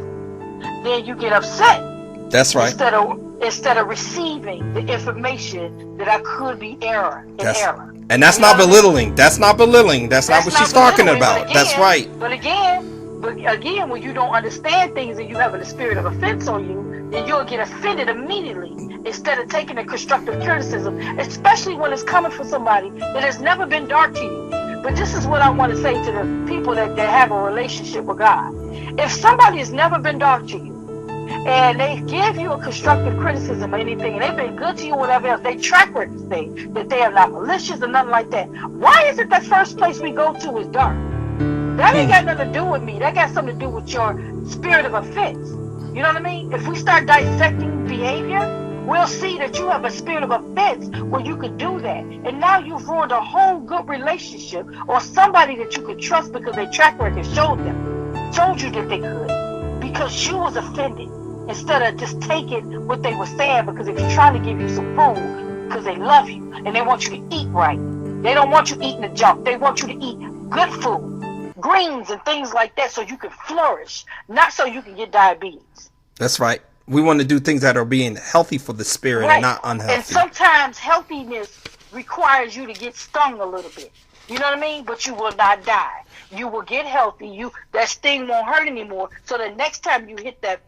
then you get upset. That's right. Instead of receiving the information that I could be error. And that's not belittling. That's not belittling. That's not what she's talking about. Again, that's right. But again, when you don't understand things and you have a spirit of offense on you, then you'll get offended immediately instead of taking a constructive criticism, especially when it's coming from somebody that has never been dark to you. But this is what I want to say to the people that have a relationship with God. If somebody has never been dark to you, and they give you a constructive criticism or anything, and they've been good to you or whatever else, they track record say that they are not malicious or nothing like that. Why is it the first place we go to is dark? That ain't got nothing to do with me. That got something to do with your spirit of offense. You know what I mean? If we start dissecting behavior, we'll see that you have a spirit of offense where you could do that. And now you've ruined a whole good relationship, or somebody that you could trust because their track record showed you that they could. Because you was offended. Instead of just taking what they were saying because they were trying to give you some food because they love you and they want you to eat right. They don't want you eating the junk. They want you to eat good food, greens and things like that, so you can flourish, not so you can get diabetes. That's right. We want to do things that are being healthy for the spirit, right, and not unhealthy. And sometimes healthiness requires you to get stung a little bit. You know what I mean? But you will not die. You will get healthy. That sting won't hurt anymore. So the next time you hit that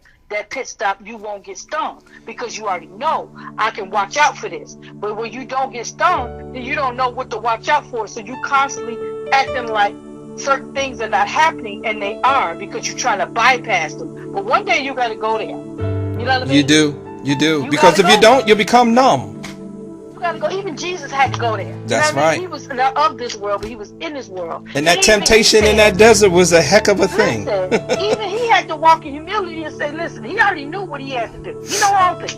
pit stop, you won't get stung because you already know I can watch out for this. But when you don't get stung, then you don't know what to watch out for. So you constantly acting like certain things are not happening, and they are, because you're trying to bypass them. But one day you got to go there. You know what I mean? You do. Because if you don't, you'll become numb. You got to go. Even Jesus had to go there. That's right. He was not of this world, but he was in this world. And that temptation in that desert was a heck of a thing. Listen, even he had to walk in humility and say, listen, he already knew what he had to do. He know all things.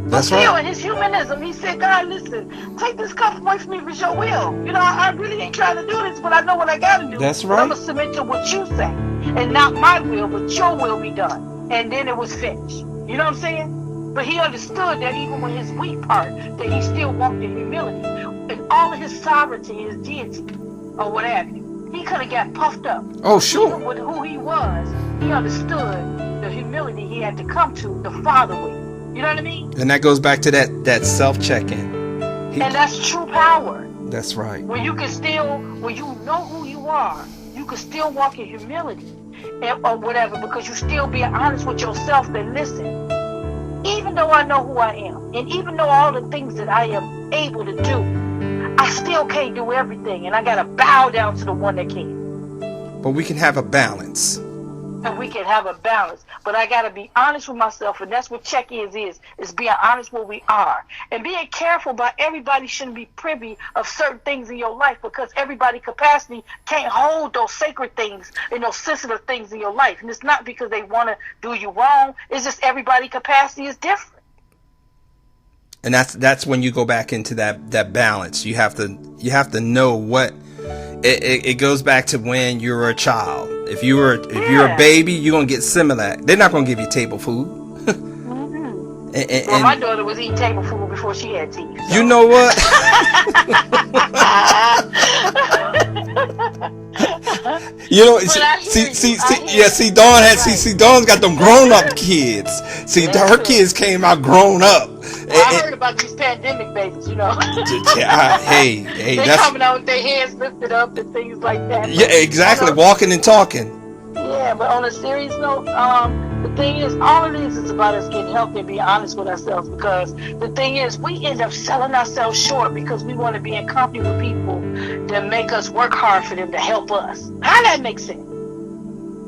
That's but still, right. in his humanism, he said, God, listen, take this cup away from me for your will. You know, I really ain't trying to do this, but I know what I got to do. That's right. But I'm going to submit to what you say. And not my will, but your will be done. And then it was finished. You know what I'm saying? But he understood that even with his weak part, that he still walked in humility. And all of his sovereignty, his deity, or what have you. He could have got puffed up. Oh, sure. Even with who he was, he understood the humility he had to come to the Father with. You know what I mean? And that goes back to that self-check-in. And that's true power. That's right. When you know who you are, you can still walk in humility or whatever, because you still be honest with yourself and listen. Even though I know who I am, and even though all the things that I am able to do, I still can't do everything, and I gotta bow down to the one that can. But we can have a balance. and we can have a balance. But I got to be honest with myself, and that's what check-ins is being honest where we are. And being careful about everybody shouldn't be privy of certain things in your life, because everybody capacity can't hold those sacred things and those sensitive things in your life. And it's not because they want to do you wrong. It's just everybody capacity is different. And that's when you go back into that balance. You have to know what it goes back to when you were a child. If you're a baby, you're gonna get Similac. They're not gonna give you table food. Well, my daughter was eating table food before she had teeth. So. You know what? You know, Dawn's got them grown up kids. See, her kids came out grown up. Well, I heard about these pandemic babies, you know. Hey, they coming out with their hands lifted up and things like that. Yeah, exactly, walking and talking. Yeah, but on a serious note, the thing is, all of this is about us getting healthy and being honest with ourselves, because the thing is, we end up selling ourselves short because we want to be in company with people that make us work hard for them to help us. How that makes sense?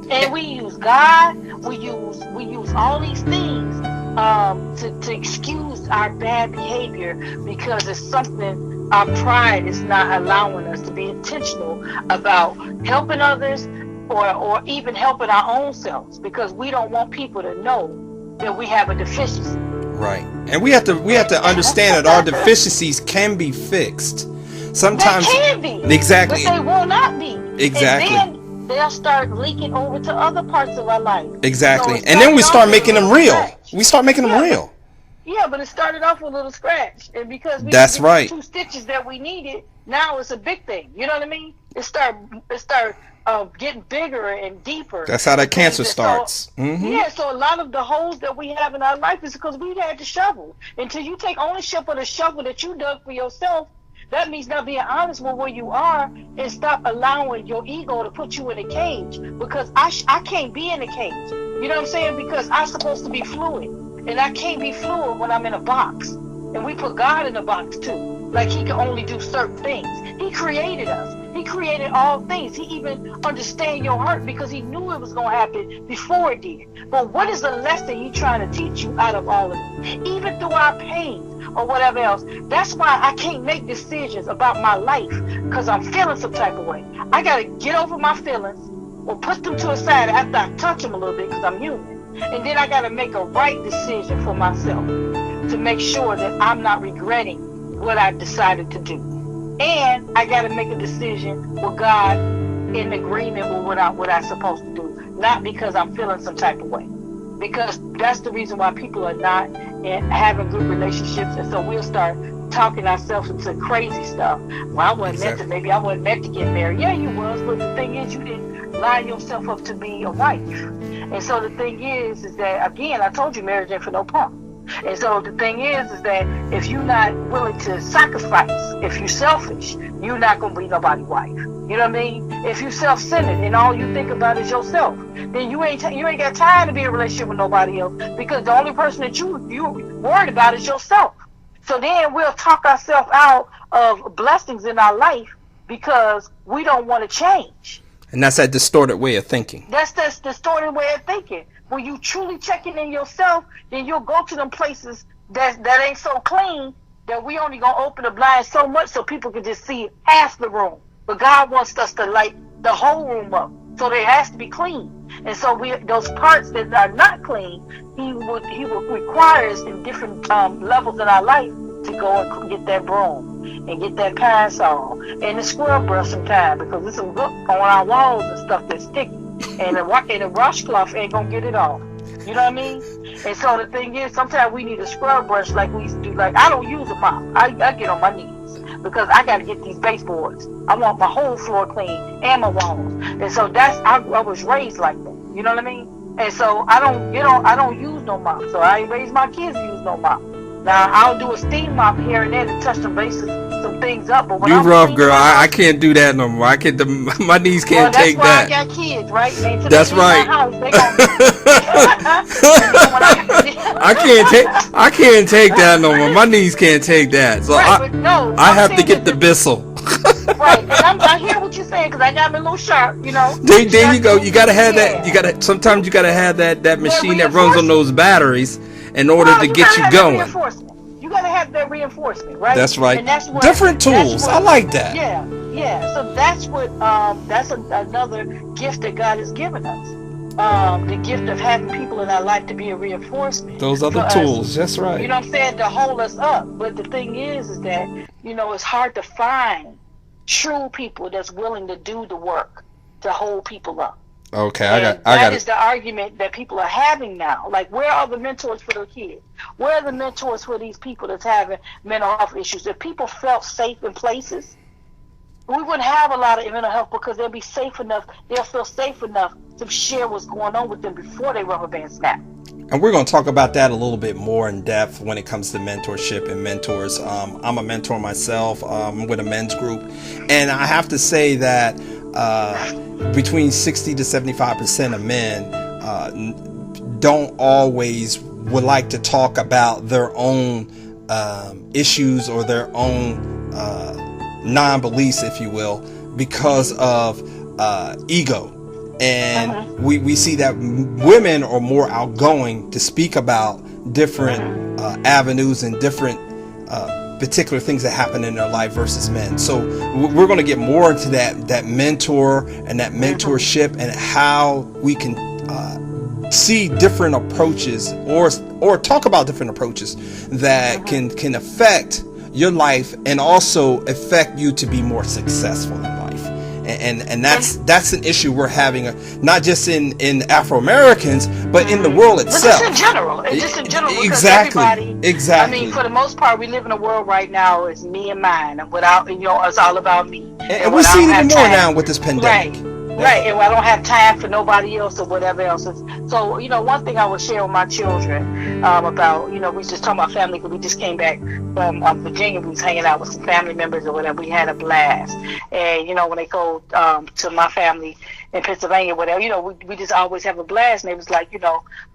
And we use God, we use all these things to excuse our bad behavior, because it's something our pride is not allowing us to be intentional about helping others, or even helping our own selves, because we don't want people to know that we have a deficiency. Right. And we have to understand that our deficiencies can be fixed. Sometimes they can be. Exactly. But they will not be. Exactly. And then they'll start leaking over to other parts of our life. Exactly. So and then we start making them real. We start making them real. Yeah, but it started off with a little scratch, and because we That's right. 2 stitches that we needed, now it's a big thing. You know what I mean? It started getting bigger and deeper. That's how that cancer starts. Yeah, so a lot of the holes that we have in our life is because we had to shovel. Until you take ownership of the shovel that you dug for yourself, that means not being honest with where you are, and stop allowing your ego to put you in a cage, because I can't be in a cage. You know what I'm saying? Because I'm supposed to be fluid, and I can't be fluid when I'm in a box. And we put God in a box too. Like he can only do certain things. He created us. He created all things. He even understands your heart, because he knew it was going to happen before it did. But what is the lesson he's trying to teach you out of all of it? Even through our pain or whatever else. That's why I can't make decisions about my life, because I'm feeling some type of way. I got to get over my feelings or put them to a side after I touch them a little bit, because I'm human. And then I got to make a right decision for myself to make sure that I'm not regretting what I decided to do. And I got to make a decision with God in agreement with what I'm supposed to do. Not because I'm feeling some type of way. Because that's the reason why people are not having good relationships. And so we'll start talking ourselves into crazy stuff. Well, I wasn't meant to get married. Yeah, you was. But the thing is, you didn't line yourself up to be a wife. And so the thing is that, again, I told you marriage ain't for no punk. And so the thing is that if you're not willing to sacrifice, if you're selfish, you're not going to be nobody's wife. You know what I mean? If you're self-centered and all you think about is yourself, then you ain't got time to be in a relationship with nobody else, because the only person that you worried about is yourself. So then we'll talk ourselves out of blessings in our life because we don't want to change. And that's that distorted way of thinking. That's distorted way of thinking. When you truly checking in yourself, then you'll go to them places that ain't so clean, that we only gonna open the blinds so much so people can just see half the room. But God wants us to light the whole room up, so it has to be clean. And so those parts that are not clean, He would require us in different levels in our life to go and get that broom and get that pine saw and the scrub brush sometime, because there's some look on our walls and stuff that's sticky. And the washcloth ain't gonna get it off. You know what I mean? And so the thing is, sometimes we need a scrub brush like we used to do. Like, I don't use a mop. I get on my knees because I got to get these baseboards. I want my whole floor clean and my walls. And so I was raised like that. You know what I mean? And so I don't use no mop. So I ain't raised my kids to use no mop. Now I'll do a steam mop here and there to touch some bases, some things up. But when you rough girl, I can't do that no more. My knees can't take that. That's why I got kids, right? That's right. I can't take that no more. My knees can't take that. So right, I have to get the Bissell. Right, and I hear what you're saying, because I got me a little sharp, you know. There you go. You gotta have Yeah. that. Sometimes you gotta have that machine that runs on reinforcement. those batteries in order to You get gotta you have that going. reinforcement. You gotta have that reinforcement, right? That's right. And that's what, Different tools. I like that. Yeah, yeah. So that's what another gift that God has given us. The gift of having people in our life to be a reinforcement. Those other for tools. us. That's right. You know what I'm saying? To hold us up. But the thing is that, you know, it's hard to find true people that's willing to do the work to hold people up. Okay, That is the argument that people are having now. Like, where are the mentors for the kids? Where are the mentors for these people that's having mental health issues? If people felt safe in places, we wouldn't have a lot of mental health because they'll be safe enough. They'll feel safe enough to share what's going on with them before they rubber band snap. And we're going to talk about that a little bit more in depth when it comes to mentorship and mentors. I'm a mentor myself with a men's group. And I have to say that between 60 to 75% of men don't always would like to talk about their own issues or their own non-beliefs, if you will, because of ego. And we see that women are more outgoing to speak about different avenues and different particular things that happen in their life versus men. So we're going to get more into that mentor and that mentorship and how we can see different approaches or talk about different approaches that can affect your life and also affect you to be more successful in life. And that's an issue we're having, not just in Afro-Americans, but in the world itself. But just in general. Just in general. Exactly. I mean, for the most part, we live in a world right now is me and mine. Without, you know, it's all about me. And we see it even more now with this pandemic. Right, and I don't have time for nobody else or whatever else. So, you know, one thing I would share with my children about, you know, we just talking about family because we just came back from Virginia. We was hanging out with some family members or whatever. We had a blast. And, you know, when they go to my family in Pennsylvania, whatever, you know, we just always have a blast. And it was like, a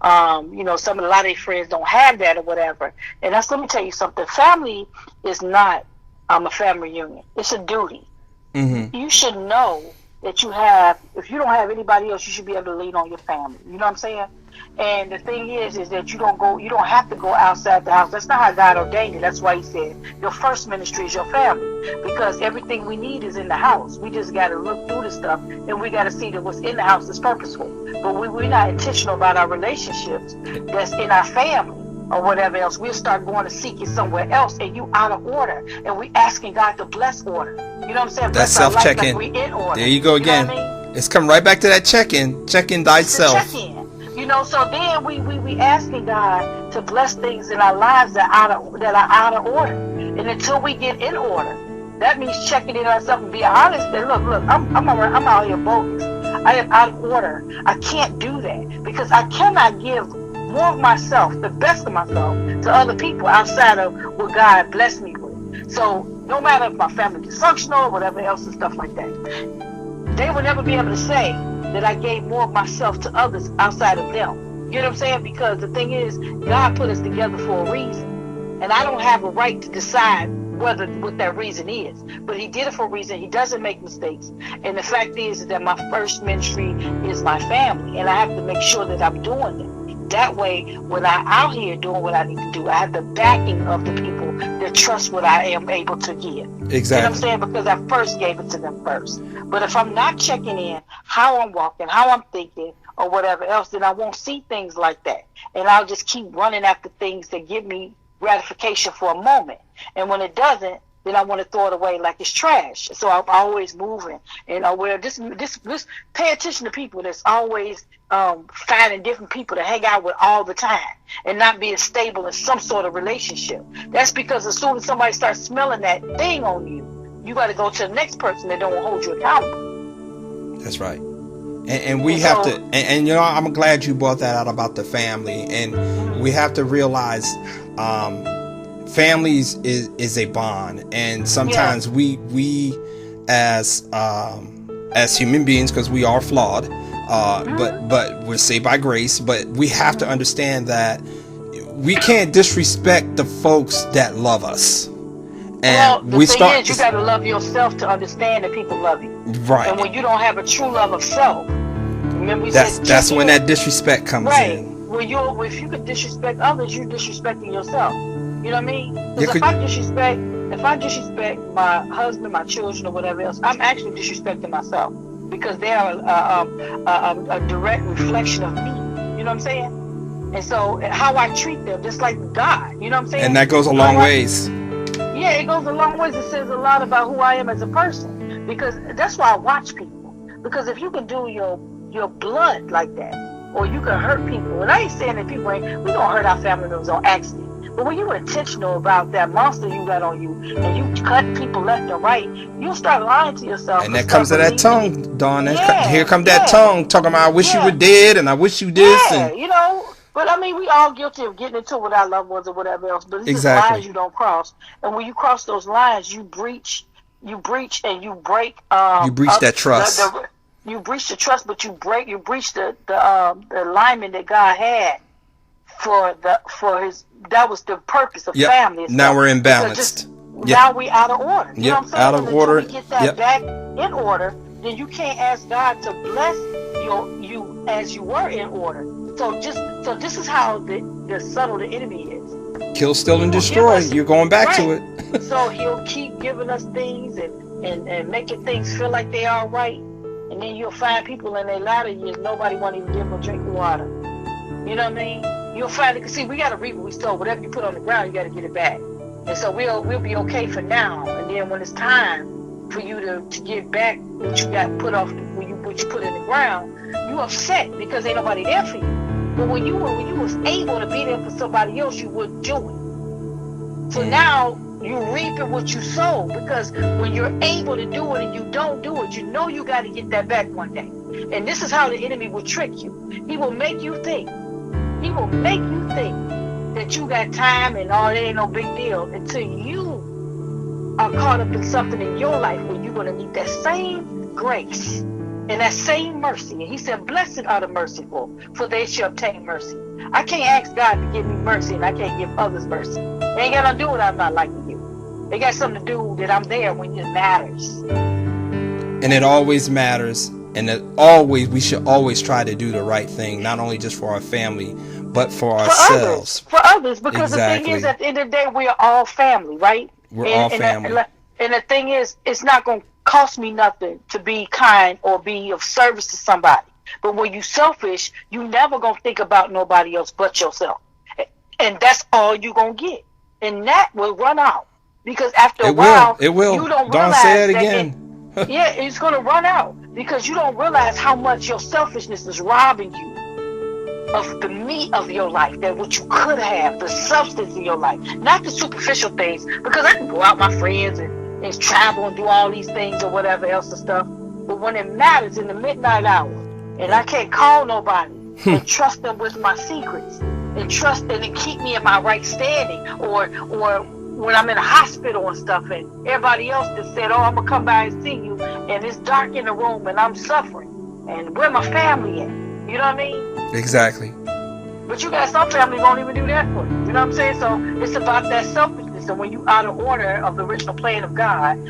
lot of their friends don't have that or whatever. And let me tell you something. Family is not a family reunion. It's a duty. Mm-hmm. You should know that if you don't have anybody else, you should be able to lean on your family. You know what I'm saying? And the thing is that you don't have to go outside the house. That's not how God ordained it. That's why he said your first ministry is your family, because everything we need is in the house. We just got to look through the stuff and we got to see that what's in the house is purposeful. But we're not intentional about our relationships that's in our family or whatever else. We'll start going to seek it somewhere else, and you out of order, and we asking God to bless order. You know what I'm saying? That's self-check-in. Like we in order. There you go again. You know what I mean? It's coming right back to that check-in. Check-in thyself. Check-in. You know, so then we asking God to bless things in our lives that are out of order. And until we get in order, that means checking in ourselves and be honest. And look, I'm out here bogus. I am out of order. I can't do that because I cannot give more of myself, the best of myself, to other people outside of what God blessed me with. So no matter if my family is dysfunctional or whatever else and stuff like that, they will never be able to say that I gave more of myself to others outside of them. You know what I'm saying? Because the thing is, God put us together for a reason. And I don't have a right to decide what that reason is. But he did it for a reason. He doesn't make mistakes. And the fact is that my first ministry is my family. And I have to make sure that I'm doing it. That way, when I'm out here doing what I need to do, I have the backing of the people that trust what I am able to give. Exactly. You know what I'm saying? Because I first gave it to them first. But if I'm not checking in how I'm walking, how I'm thinking, or whatever else, then I won't see things like that. And I'll just keep running after things that give me gratification for a moment. And when it doesn't, then I want to throw it away like it's trash. So I'm always moving. And this pay attention to people that's always finding different people to hang out with all the time and not being stable in some sort of relationship. That's because as soon as somebody starts smelling that thing on you, you got to go to the next person that don't hold you accountable. That's right. And we have to, and you know, I'm glad you brought that out about the family. And we have to realize families is a bond, and sometimes we as human beings, because we are flawed, but we're saved by grace, but we have to understand that we can't disrespect the folks that love us. And the thing is, you got to love yourself to understand that people love you. Right. And when you don't have a true love of self, remember we said that's when that disrespect comes right. in. Well, if you could disrespect others, you're disrespecting yourself. You know what I mean? Because Yeah, if I disrespect my husband, my children, or whatever else, I'm actually disrespecting myself because they are a direct reflection of me. You know what I'm saying? And so how I treat them, just like God. You know what I'm saying? and that goes a long ways. Yeah, it goes a long ways. It says a lot about who I am as a person. Because that's why I watch people. Because if you can do your blood like that, or you can hurt people, and I ain't saying that people ain't, we don't hurt our family members on accident. But when you're intentional about that monster you got on you, and you cut people left and right, you'll start lying to yourself. And that comes to that tongue, Dawn. Here come that yeah. tongue talking about, I wish you were dead, and I wish you this. Yeah, and you know. But I mean, we all guilty of getting into it with our loved ones or whatever else. But it's Exactly. just lines you don't cross. And when you cross those lines, you breach, and you break. You breach that trust. You breach the trust, but you breach the alignment that God had for his. That was the purpose of family. Now we're imbalanced. Now we out of order. You know what I'm saying? Out of order. Until we get that back in order, then you can't ask God to bless you as you were in order. So this is how the subtle the enemy is. Kill, steal, and destroy. You're going back to it. So he'll keep giving us things and making things feel like they are right. And then you'll find people in their latter years, nobody won't even give them a drink of water. You know what I mean? You'll find it. See, we got to reap what we sow. Whatever you put on the ground, you got to get it back. And so we'll be okay for now. And then when it's time for you to get back what you got put off, what you put in the ground, you upset because ain't nobody there for you. But when you was able to be there for somebody else, you wouldn't do it. So now you reaping what you sow, because when you're able to do it and you don't do it, you know you got to get that back one day. And this is how the enemy will trick you. He will make you think. He will make you think that you got time and all that ain't no big deal until you are caught up in something in your life where you're going to need that same grace and that same mercy. And he said, blessed are the merciful, for they shall obtain mercy. I can't ask God to give me mercy and I can't give others mercy. It ain't got nothing to do with I'm not liking you. It got something to do that I'm there when it matters. And it always matters. And we should always try to do the right thing, not only just for our family, but for ourselves. For others, because the thing is, at the end of the day, we are all family, right? We're all family. And the thing is, it's not going to cost me nothing to be kind or be of service to somebody. But when you selfish, you never going to think about nobody else but yourself. And that's all you going to get. And that will run out. Because after a while, you don't realize say it again. Yeah, it's going to run out. Because you don't realize how much your selfishness is robbing you of the meat of your life, that what you could have, the substance in your life, not the superficial things. Because I can go out with my friends and travel and do all these things or whatever else and stuff. But when it matters in the midnight hour, and I can't call nobody and trust them with my secrets, and trust them and keep me in my right standing, or when I'm in a hospital and stuff, and everybody else just said, oh, I'm going to come by and see you, and it's dark in the room, and I'm suffering, and where my family at? You know what I mean? Exactly. But you got some family won't even do that for you. You know what I'm saying? So it's about that selfishness, and when you out of order of the original plan of God,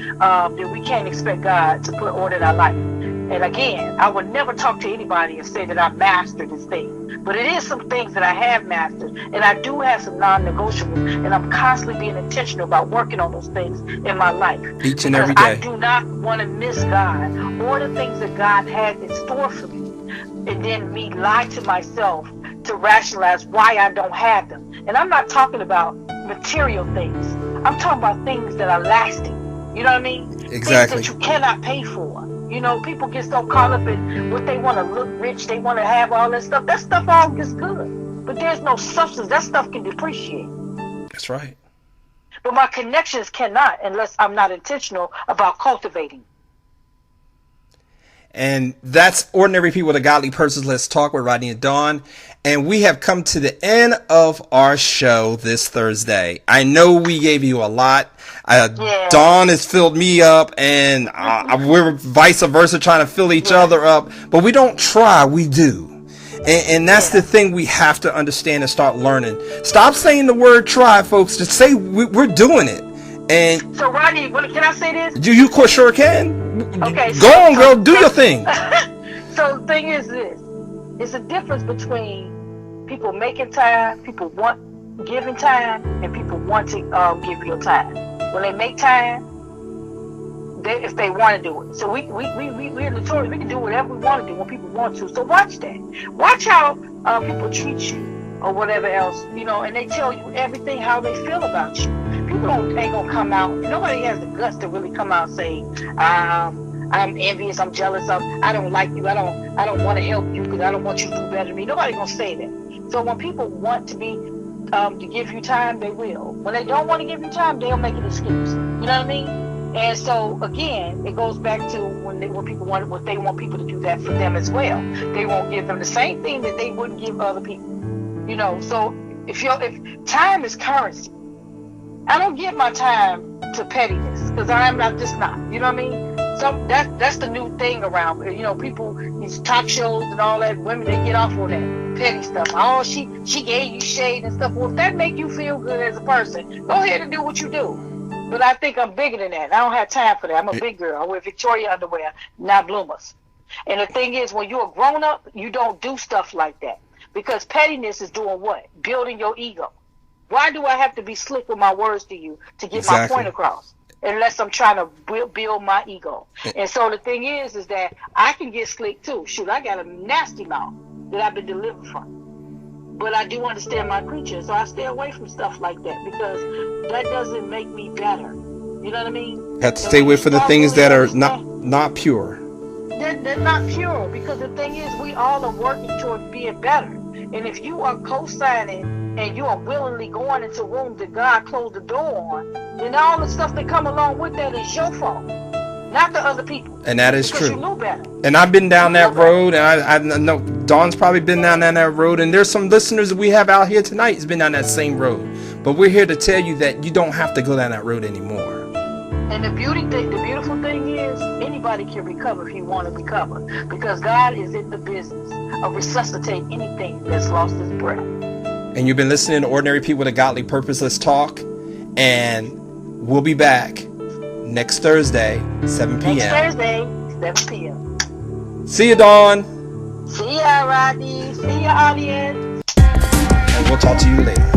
then we can't expect God to put order in our life. And again, I would never talk to anybody and say that I mastered this thing. But it is some things that I have mastered. And I do have some non-negotiables. And I'm constantly being intentional about working on those things in my life. Each and every day. I do not want to miss God or the things that God had in store for me. And then me lie to myself to rationalize why I don't have them. And I'm not talking about material things. I'm talking about things that are lasting. You know what I mean? Exactly. Things that you cannot pay for. You know, people get so caught up in what they want to look rich, they want to have all that stuff. That stuff all gets good. But there's no substance. That stuff can depreciate. That's right. But my connections cannot unless I'm not intentional about cultivating. And that's Ordinary People to Godly Persons. Let's Talk with Rodney and Dawn. And we have come to the end of our show this Thursday. I know we gave you a lot. Dawn has filled me up, and we're vice versa trying to fill each other up. But we don't try, we do. And that's the thing we have to understand and start learning. Stop saying the word try, folks. Just say we're doing it. And So Rodney, can I say this? you of course sure can. Okay. Go on, girl. Do your thing. So the thing is this: it's a difference between people making time, people giving time, and people want to give your time. When they make time, if they want to do it. So we're notorious. We can do whatever we want to do when people want to. So watch that. Watch how people treat you or whatever else, and they tell you everything how they feel about you. People ain't gonna come out. Nobody has the guts to really come out and say, I'm envious, I'm jealous, I don't like you, I don't want to help you because I don't want you to do better than me. Nobody gonna say that. So when people want to to give you time, they will. When they don't want to give you time, they'll make an excuse. You know what I mean? And so again, it goes back to when people want what they want people to do that for them as well. They won't give them the same thing that they wouldn't give other people. So if time is currency, I don't give my time to pettiness because I'm just not. You know what I mean? So that's the new thing around. People, these talk shows and all that, women, they get off on that petty stuff. Oh, she gave you shade and stuff. Well, if that make you feel good as a person, go ahead and do what you do. But I think I'm bigger than that. I don't have time for that. I'm a big girl. I wear Victoria underwear, not Bloomers. And the thing is, when you're a grown up, you don't do stuff like that. Because pettiness is doing what? Building your ego. Why do I have to be slick with my words to you to get my point across? Unless I'm trying to build my ego. And so the thing is that I can get slick too. Shoot, I got a nasty mouth that I've been delivered from. But I do understand my creature, so I stay away from stuff like that because that doesn't make me better. You know what I mean? Have to stay away from the things that are not pure. They're not pure because the thing is, we all are working toward being better. And if you are co-signing and you are willingly going into rooms that God closed the door on, then all the stuff that come along with that is your fault, not the other people. And that is because true. You knew better. And I've been down that road, and I know Dawn's probably been down that road, and there's some listeners that we have out here tonight has been down that same road. But we're here to tell you that you don't have to go down that road anymore. And the beautiful thing is, anybody can recover if you want to recover, because God is in the business of resuscitating anything that's lost its breath. And you've been listening to Ordinary People with a Godly Purpose. Let's talk, and we'll be back next Thursday, 7 p.m. Next Thursday, 7 p.m. See you, Dawn. See ya, Rodney. See ya, audience. And we'll talk to you later.